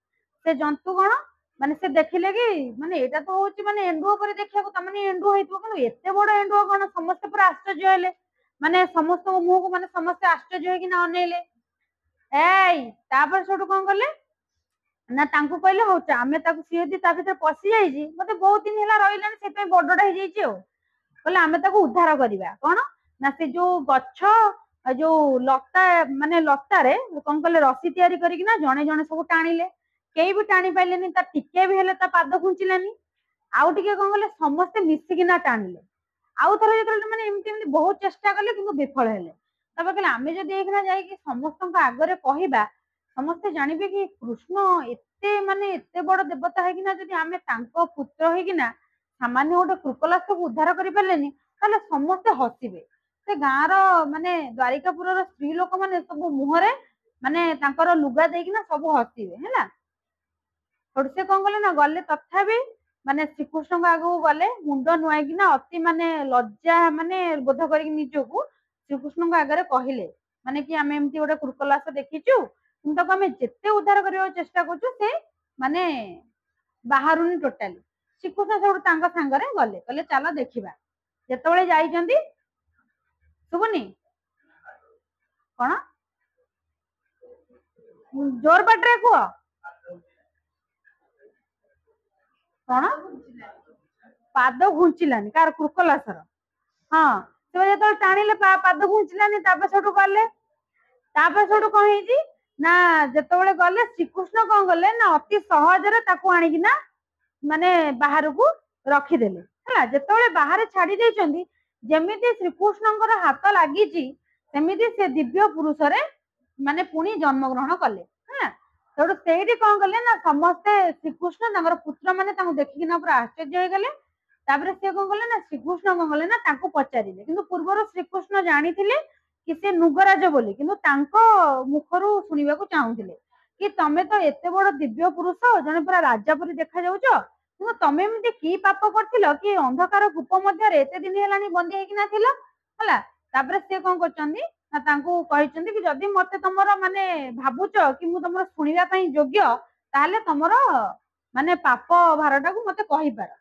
से जंतु कौन माने से देखिले कि माने एटा तो होची माने एंडुओ पर देखिया को तमने एंडुओ हेतबो कि एते बड़ एंडुओ कौन समस्त पूरा आश्चर्य हेले माने समस्त मुह को माने समस्त आश्चर्य होई कि ना अनेले एई तापर छोटू कौन करले ना तांकू कहले हो आमे ताकू सियदी ता भीतर पसी जाईची मते बहुत दिन होला रहिलानी से पे बडडा हे जाईची ओ कहले आमे ताकू उद्धार करिबा कोन ना से जो गच्छ जो लता माने लता रे कौन कहले रसी तयारी करी कि ना जणे जणे सब टाणीले केई भी टाणी पाइलेनी ता टिके भी हेले ता पाद खुंचिलानी आउ टिके कौन कहले समस्त मिसी कि ना टाणीले आउ थरे जतले माने एमती एमती बहुत चेष्टा करले किंतु विफल हेले तबे कहले आमे जदी एकना जाई कि समस्त आगरे कहिबा समस्त जानिबे कि कृष्ण एते माने एते बड़ देवता है कि ना जदी आमे तांको पुत्र है कि ना सामान्य गोटे कृकलास को उद्धार करि पालेनी ताले समस्त हसिबे से गाँर माने द्वारिकापुर स्त्री लोक माने सब मुहरे माने तांकर लुगा देकी ना सब हसिबे हैला से कौन गले ना गले तथापि माने श्रीकृष्ण आगू गले मुंड नुआई कि ना अति माने लज्जा माने बोध करी निजको श्रीकृष्ण आगे कहले माने कि आमे एमती गोटे कृकलास देखीचु तुमको आमे जेते उद्धार करबा चेष्टा करछु से माने बाहरुनी टोटाली श्रीकृष्ण सब तांका सांगरे गले कहले चलो देखिबा जेतेबेले जाईचंदी सुबुनी कोन जोर बाटरे को कोन पाद घुंचिलानी कार कृकलासर हाँ से जो टाणिले पाद घुंचिलानी तापर सेठू गले तापर सेठू कौन है ना जेतेबेले गले श्रीकृष्ण कौन गले ना अति सहजरे ताकू आनिकी ना माने बाहर को रखिदेले है जेतेबेले बाहर छाड़ी देइचंदी जेमिति श्रीकृष्णଙ୍କର हाथ लागिची सेमिति से दिव्य पुरुष रे माने पुणी जन्म ग्रहण कले है तो सेठी कौन कले ना समस्ते श्रीकृष्ण तांकर पुत्र माने तांको देखि ना पूरा आश्चर्य हो गले तापर से कौन कले ना श्रीकृष्ण कौन कले ना तांको पचारिले किंतु पूर्वर श्रीकृष्ण जानिथिले कि से नुगराज बोली किंतु तांको मुखरु सुनिबाकू चाहुथिले कि तमे तो एते बड़ दिव्य पुरुष जने पूरा राजा परी देखा जाउछ किंतु तमे एमती की पाप करथिलो कि अंधकार कूप मध्य रे एते दिन हेलानी बंदी हेकिना थिलो हला तापर से कौन करचंदी ना तांको कहिचंदी कि जदी मते तमरो माने भाबुच कि मु तमरो सुनिबा पई योग्य ताले तमरो माने पाप भारटा को मते कहि पार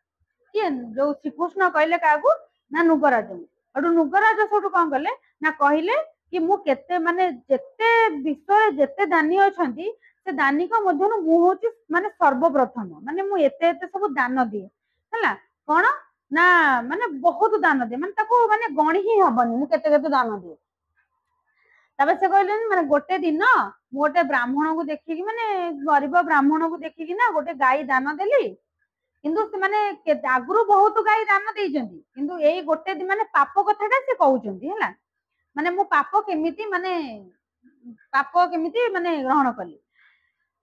कि जो श्रीकृष्ण कहले कागु ना नुगराज अडु नुगराज सोटु कौन कले ना कहले कि मु केते माने जेते विश्व जेते दानी अछंती से दानी को मध्यनु मु होची माने सर्वप्रथम माने मु एते एते सब दान दिए हला कोन ना माने बहुत दान दिए माने ताको माने गणी ही हबनी मु केते केते दान दिए तबे से कहले माने गोटे दिन मु गोटे ब्राह्मण को देखि माने गरीब ब्राह्मण को देखि ना गोटे गाय दान देली किंतु से माने आगुरु बहुत गाय दान देइचंती किंतु एई गोटे दिन माने पाप कथाटा से कहउचंती हला माने मु पाप केमिति माने ग्रहण कली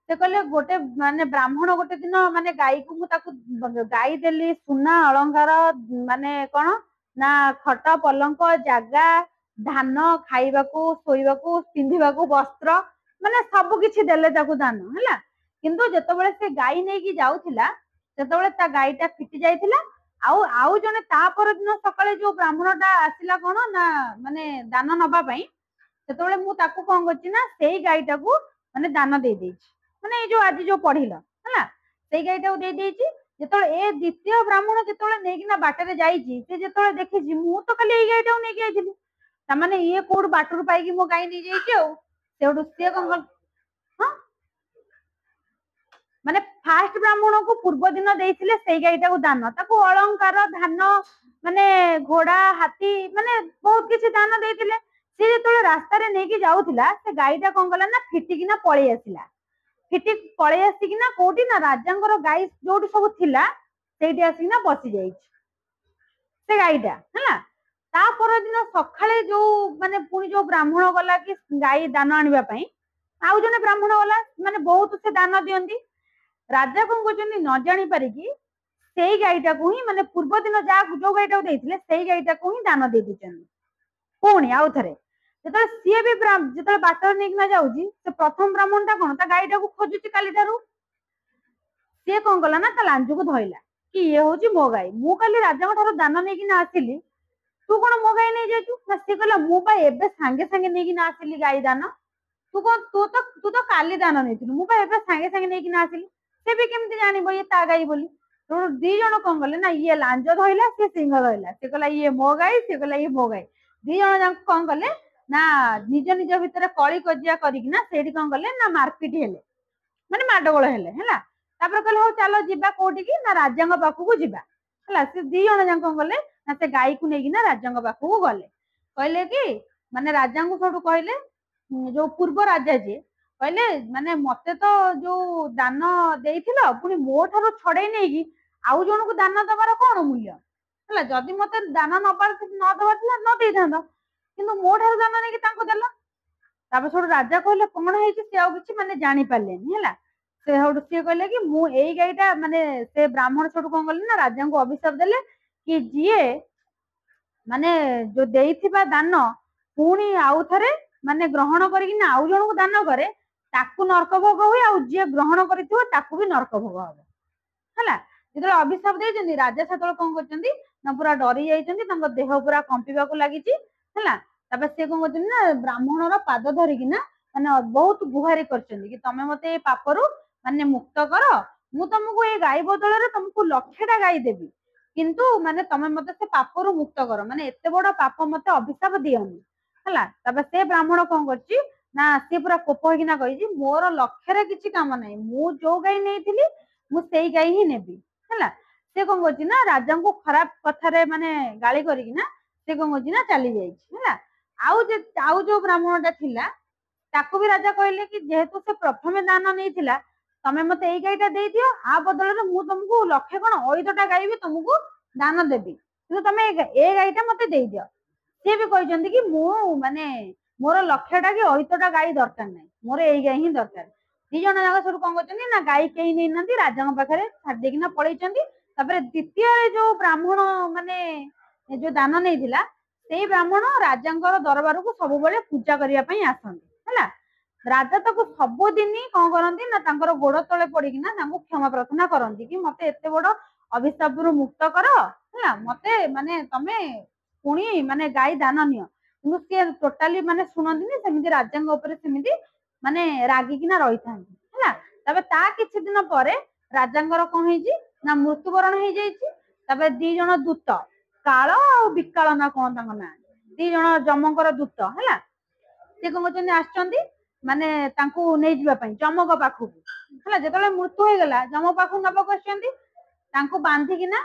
से कहले गोटे माने ब्राह्मण गोटे दिन माने गाय को मु ताकू गाय देली सुना अलंकार माने कोन ना खट पलंक जागा धान खाइबाकू सोइबाकू पिंधिबाकू वस्त्र माने सब किछि देले ताकू दान हला किंतु जेतेबेले से गाय नै की जाउथिला सेतेबेले ता गायटा फिटी जाइथिला आउ जने ता पर दिन सकाळे जो ब्राह्मणटा आसिला कोन ना माने दान नबा पई सेतेबेले मु ताकू कोन करछि ना सेई गायटा को माने दान दे देछि माने जो आज जो पढ़िला हला सेई गायटा को दे देछि जेतेबेले ए द्वितीय ब्राह्मण जेतेबेले नेकी ना बाटरे जाइछि से जेतेबेले देखिछि मु तो खाली एई गायटा को नेकी आइथिली ता माने ये कोड बाटुर पाई कि मो गाय नै जाइछि औ सेउडु से कोन हां माने फास्ट ब्राह्मण को पूर्व दिन देइथिले सेई गायटा को दान ताको अलंकार धान माने घोड़ा हाथी माने बहुत किछि दान देइथिले से जेतो रास्ता रे नेकी जाउथिला से गायटा कोन गला ना फिटी ना पळै आसिला फिटी पळै आसी ना कोठी ना राजांकर गाय जोठी सब थिला सेठी आसी ना बसी जाइछि से गायटा हला ତା ପରଦିନ ସକାଳେ ଯୋଉ ମାନେ ପୁଣି ଯୋଉ ବ୍ରାହ୍ମଣ ଗଲା କି ଗାଈ ଦାନ ଆଣିବା ପାଇଁ, ଆଉ ଜଣେ ବ୍ରାହ୍ମଣ ଗଲା, ମାନେ ବହୁତ ସେ ଦାନ ଦିଅନ୍ତି। ରାଜା କଣ କରୁଛନ୍ତି ନ ଜାଣି ପାରିକି ସେଇ ଗାଈଟାକୁ ହିଁ, ମାନେ ପୂର୍ବ ଦିନ ଯାହା ଯୋଉ ଗାଈଟାକୁ ଦେଇଥିଲେ ସେଇ ଗାଈଟାକୁ ହିଁ ଦାନ ଦେଇ ଦେଇଛନ୍ତି। ପୁଣି ଆଉ ଥରେ ଯେତେବେଳେ ସିଏ ବି ଯେତେବେଳେ ବାଟରେ ନେଇକିନା ଯାଉଛି, ସେ ପ୍ରଥମ ବ୍ରାହ୍ମଣ ଟା କଣ ତା ଗାଈଟାକୁ ଖୋଜୁଛି କାଲିଠାରୁ। ସିଏ କଣ କଲା ନା ତା ଲାଞ୍ଜକୁ ଧଇଲା କି ଇଏ ହଉଛି ମୋ ଗାଈ, ମୁଁ କାଲି ରାଜାଙ୍କ ଠାରୁ ଦାନ ନେଇକିନା ଆସିଲି, ତୁ କଣ ମୋ ଗାଈ ନେଇଯାଇଛୁ? ନା ସିଏ କହିଲା ମୁଁ ପା ଏବେ ସାଙ୍ଗେ ସାଙ୍ଗେ ନେଇକିନା ଆସିଲି ଗାଈ ଦାନ। ତୁ ତ କାଲି ଦାନ ନେଇଥିଲୁ, ମୁଁ ପା ଏବେ ସାଙ୍ଗେ ସାଙ୍ଗେ ନେଇକିନା ଆସିଲି। ସେ ବି କେମିତି ଜାଣିବ ଇଏ ତା ଗାଈ ବୋଲି? ତେଣୁ ଦି ଜଣ କଣ କଲେ ନା, ଇଏ ଲାଞ୍ଜ ଧଇଲା, ସିଏ ସିଂହ ଧଇଲା। ସିଏ କହିଲା ଇଏ ମୋ ଗାଈ, ସିଏ କହିଲା ଇଏ ମୋ ଗାଈ। ଦି ଜଣ ଯାକ କଣ କଲେ ନା ନିଜ ନିଜ ଭିତରେ କଳି କଜିଆ କରିକିନା ସେଇଠି କଣ କଲେ ନା ମାରପିଟ ହେଲେ, ମାନେ ମାଡଗୋଳ ହେଲେ ହେଲା। ତାପରେ କହିଲେ ହଉ ଚାଲ ଯିବା କୋଉଠିକି ନା ରାଜାଙ୍କ ପାଖକୁ ଯିବା ହେଲା। ସେ ଦି ଜଣ ଯାକ କଣ କଲେ ନା ସେ ଗାଈକୁ ନେଇକିନା ରାଜାଙ୍କ ପାଖକୁ ଗଲେ। କହିଲେ କି ମାନେ ରାଜାଙ୍କୁ ସବୁଠୁ କହିଲେ, ଯୋଉ ପୂର୍ବ ରାଜା ଯିଏ କହିଲେ ମାନେ ମତେ ତ ଯୋଉ ଦାନ ଦେଇଥିଲ, ପୁଣି ମୋ ଠାରୁ ଛଡେଇ ନେଇକି ଆଉ ଜଣକୁ ଦାନ ଦବାର କଣ ମୂଲ୍ୟ ହେଲା? ଯଦି ମତେ ଦାନ ନ ଦବାର ଥିଲା ନ ଦେଇଥାନ୍ତ, କିନ୍ତୁ ମୋ ଠାରୁ ଦାନ ନେଇକି ତାଙ୍କୁ ଦେଲ। ତାପରେ ସେଠୁ ରାଜା କହିଲେ କଣ ହେଇଛି, ସେ ଆଉ କିଛି ମାନେ ଜାଣିପାରିଲେନି ହେଲା। ସିଏ କହିଲେ କି ମୁଁ ଏଇ ଗାଈଟା, ମାନେ ସେ ବ୍ରାହ୍ମଣ ସେଠୁ କଣ କଲେ ନା ରାଜାଙ୍କୁ ଅଭିଶାପ ଦେଲେ କି ଯିଏ ମାନେ ଯୋଉ ଦେଇଥିବା ଦାନ ପୁଣି ଆଉ ଥରେ ମାନେ ଗ୍ରହଣ କରିକି ନା ଆଉ ଜଣଙ୍କୁ ଦାନ କରେ, ତାକୁ ନର୍କ ଭୋଗ ହୁଏ, ଆଉ ଯିଏ ଗ୍ରହଣ କରିଥିବ ତାକୁ ବି ନର୍କ ଭୋଗ ହବ ହେଲା। ଯେତେବେଳେ ଅଭିଶାପ ଦେଇଛନ୍ତି, ରାଜା ସେତେବେଳେ କଣ କରୁଛନ୍ତି ନା ପୁରା ଡରି ଯାଇଛନ୍ତି, ତାଙ୍କ ଦେହ ପୁରା କମ୍ପିବାକୁ ଲାଗିଛି ହେଲା। ତାପରେ ସେ କଣ କରୁଛନ୍ତି ନା ବ୍ରାହ୍ମଣର ପାଦ ଧରିକିନା ମାନେ ବହୁତ ଗୁହାରି କରିଛନ୍ତି କି ତମେ ମତେ ଏଇ ପାପରୁ ମାନେ ମୁକ୍ତ କର, ମୁଁ ତମକୁ ଏଇ ଗାଈ ବଦଳରେ ତମକୁ 1,00,000ଟା ଗାଈ ଦେବି, କିନ୍ତୁ ମାନେ ତମେ ମତେ ସେ ପାପରୁ ମୁକ୍ତ କର, ମାନେ ଏତେ ବଡ ପାପ ମତେ ଅଭିଶାପ ଦିଅନି ହେଲା। ତାପରେ ସେ ବ୍ରାହ୍ମଣ କଣ କରିଛି ନା ସିଏ ପୁରା କୋପ ହେଇକିନା କହିଛି ମୋର ଲକ୍ଷରେ କିଛି କାମ ନାହିଁ, ମୁଁ ଯୋଉ ଗାଈ ନେଇଥିଲି ମୁଁ ସେଇ ଗାଈ ହିଁ ନେବି ହେଲା। ସେ କଣ କରୁଛି ନା ରାଜାଙ୍କୁ ଖରାପ କଥାରେ ମାନେ ଗାଳି କରିକିନା ସେ କଣ କରୁଛି ନା ଚାଲି ଯାଇଛି ହେଲା। ଆଉ ଯୋଉ ବ୍ରାହ୍ମଣଟା ଥିଲା ତାକୁ ବି ରାଜା କହିଲେ କି ଯେହେତୁ ସେ ପ୍ରଥମେ ଦାନ ନେଇଥିଲା, ତମେ ମତେ ଏଇ ଗାଈଟା ଦେଇଦିଅ, ଆ ବଦଳରେ ମୁଁ ତମକୁ 1,00,000 କଣ 5,000ଟା ଗାଈ ବି ତମକୁ ଦାନ ଦେବି, କିନ୍ତୁ ତମେ ଏ ଗାଈଟା ମତେ ଦେଇଦିଅ। ସିଏ ବି କହିଛନ୍ତି କି ମୁଁ ମାନେ ମୋର 1,00,000ଟା କି 5,000ଟା ଗାଈ ଦରକାର ନାହିଁ, ମୋର ଏଇ ଗାଈ ହିଁ ଦରକାର। ଦି ଜଣ ଯାକ ସବୁ କଣ କରୁଛନ୍ତି ନା ଗାଈ କେହି ନେଇନାହାନ୍ତି, ରାଜାଙ୍କ ପାଖରେ ଛାଡି ଦେଇକିନା ପଳେଇଛନ୍ତି। ତାପରେ ଦ୍ୱିତୀୟରେ ଯୋଉ ବ୍ରାହ୍ମଣ ମାନେ ଯୋଉ ଦାନ ନେଇଥିଲା, ସେଇ ବ୍ରାହ୍ମଣ ରାଜାଙ୍କର ଦରବାରକୁ ସବୁବେଳେ ପୂଜା କରିବା ପାଇଁ ଆସନ୍ତି ହେଲା। ରାଜା ତାକୁ ସବୁଦିନ କଣ କରନ୍ତି ନା ତାଙ୍କର ଗୋଡ ତଳେ ପଡିକିନା ତାଙ୍କୁ କ୍ଷମା ପ୍ରାର୍ଥନା କରନ୍ତି କି ମତେ ଏତେ ବଡ ଅଭିଶାପରୁ ମୁକ୍ତ କର ହେଲା, ମତେ ମାନେ ତମେ ପୁଣି ମାନେ ଗାଈ ଦାନ ନିଅ। କିନ୍ତୁ ସିଏ ଟୋଟାଲି ମାନେ ଶୁଣନ୍ତିନି, ସେମିତି ରାଜାଙ୍କ ଉପରେ ସେମିତି ମାନେ ରାଗିକିନା ରହିଥାନ୍ତି ହେଲା। ତାପରେ ତା କିଛି ଦିନ ପରେ ରାଜାଙ୍କର କଣ ହେଇଛି ନା ମୃତ୍ୟୁବରଣ ହେଇଯାଇଛି। ତାପରେ ଦି ଜଣ ଦୂତ, କାଳ ଆଉ ବିକାଳ ନା କଣ ତାଙ୍କ ନାଁ, ଦି ଜଣ ଯମଙ୍କର ଦୂତ ହେଲା। ସେ କଣ କରୁଛନ୍ତି ଆସିଛନ୍ତି ମାନେ ତାଙ୍କୁ ନେଇଯିବା ପାଇଁ ଯମଙ୍କ ପାଖକୁ ହେଲା। ଯେତେବେଳେ ମୃତ୍ୟୁ ହେଇଗଲା ଯମ ପାଖକୁ ନବାକୁ ଆସିଛନ୍ତି, ତାଙ୍କୁ ବାନ୍ଧିକିନା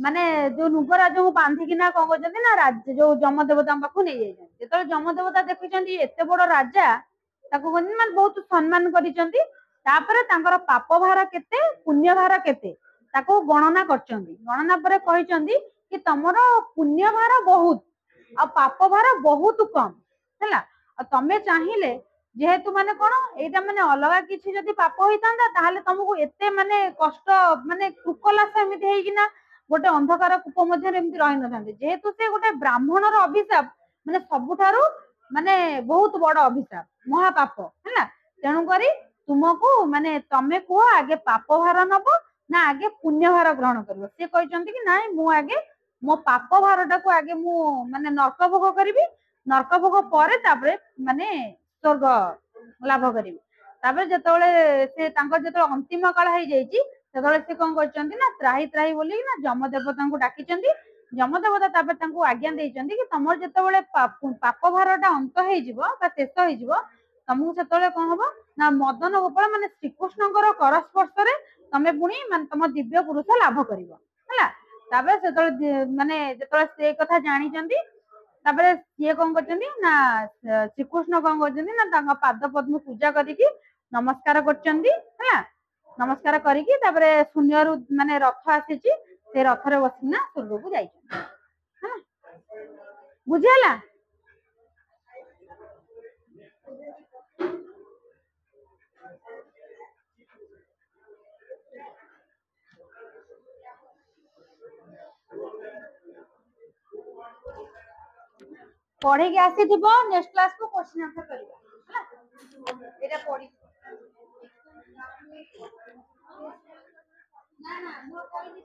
ମାନେ ଯୋଉ ନୃଗରାଜଙ୍କୁ ବାନ୍ଧିକିନା କଣ କରୁଛନ୍ତି ନା ଯୋଉ ଯମ ଦେବତାଙ୍କ ପାଖକୁ ନେଇଯାଇଛନ୍ତି। ଯେତେବେଳେ ଯମ ଦେବତା ଦେଖୁଛନ୍ତି ଏତେ ବଡ ରାଜା, ତାକୁ କହନ୍ତି ମାନେ ବହୁତ ସମ୍ମାନ କରିଛନ୍ତି। ତାପରେ ତାଙ୍କର ପାପ ଭାର କେତେ ପୁଣ୍ୟ ଭାର କେତେ ତାକୁ ଗଣନା କରିଛନ୍ତି। ଗଣନା ପରେ କହିଛନ୍ତି କି ତମର ପୁଣ୍ୟ ଭାର ବହୁତ ଆଉ ପାପ ଭାର ବହୁତ କମ ହେଲା। ଆଉ ତମେ ଚାହିଁଲେ ଯେହେତୁ ମାନେ କଣ ଏଇଟା ମାନେ ଅଲଗା କିଛି ଯଦି ପାପ ହେଇଥାନ୍ତା, ତାହେଲେ ତମକୁ ଏତେ ମାନେ କଷ୍ଟ ମାନେ କୁକଲାସ ଏମିତି ହେଇକିନା ଗୋଟେ ଅନ୍ଧକାର କୂପ ମଧ୍ୟରେ ଏମିତି ରହିନଥାନ୍ତେ। ଯେହେତୁ ସେ ଗୋଟେ ବ୍ରାହ୍ମଣର ଅଭିଶାପ, ମାନେ ସବୁଠାରୁ ମାନେ ବହୁତ ବଡ ଅଭିଶାପ, ମହାପାପ ହେଲା। ତେଣୁକରି ତୁମକୁ ମାନେ ତମେ କୁହ ଆଗେ ପାପ ଭାର ନବ ନା ଆଗେ ପୁଣ୍ୟ ଭାର ଗ୍ରହଣ କରିବ। ସେ କହିଛନ୍ତି କି ନାଇଁ ମୁଁ ଆଗେ ମୋ ପାପ ଭାରଟାକୁ ଆଗେ ମୁଁ ମାନେ ନର୍କ ଭୋଗ କରିବି, ନର୍କ ଭୋଗ ପରେ ତାପରେ ମାନେ ସ୍ୱର୍ଗ ଲାଭ କରିବି। ତାପରେ ଯେତେବେଳେ ସେ ତାଙ୍କର ଯେତେବେଳେ ଅନ୍ତିମ କାଳ ହେଇଯାଇଛି, ସେତେବେଳେ ସେ କଣ କରିଛନ୍ତି ନା ତ୍ରାହି ତ୍ରାହି ବୋଲିକି ନା ଯମ ଦେବତାଙ୍କୁ ଡାକିଛନ୍ତି। ଯମ ଦେବତା ତାପରେ ତାଙ୍କୁ ଆଜ୍ଞା ଦେଇଛନ୍ତି କି ତମର ଯେତେବେଳେ ପାପ ଭାରଟା ଅନ୍ତ ହେଇଯିବ ବା ଶେଷ ହେଇଯିବ, ତମକୁ ସେତେବେଳେ କଣ ହବ ନା ମଦନ ଗୋପାଳ ମାନେ ଶ୍ରୀକୃଷ୍ଣଙ୍କର କର ସ୍ପର୍ଶରେ ତମେ ପୁଣି ମାନେ ତମ ଦିବ୍ୟ ପୁରୁଷ ଲାଭ କରିବ ହେଲା। ତାପରେ ସେତେବେଳେ ମାନେ ଯେତେବେଳେ ସେ କଥା ଜାଣିଛନ୍ତି, ତାପରେ ସିଏ କଣ କରିଛନ୍ତି ନା ଶ୍ରୀକୃଷ୍ଣ କଣ କରିଛନ୍ତି ନା ତାଙ୍କ ପାଦ ପଦ୍ମ ପୂଜା କରିକି ନମସ୍କାର କରିଛନ୍ତି ହେଲା। ନମସ୍କାର କରିକି ତାପରେ ଶୂନ୍ୟରୁ ମାନେ ରଥ ଆସିଛି, ସେ ରଥରେ ବସିକିନା ସ୍ୱର୍ଗକୁ ଯାଇଛନ୍ତି ହେଲା। ବୁଝିହେଲା? ପଢେଇକି ଆସିଥିବ ନେକ୍ସଟ କ୍ଲାସ କୁ କ୍ୱେଶ୍ଚିନ୍ ଆନ୍ସର କରିବା ହେଲା। ଏଇଟା ପଢି ନା ନା ମୁଁ କହିଲି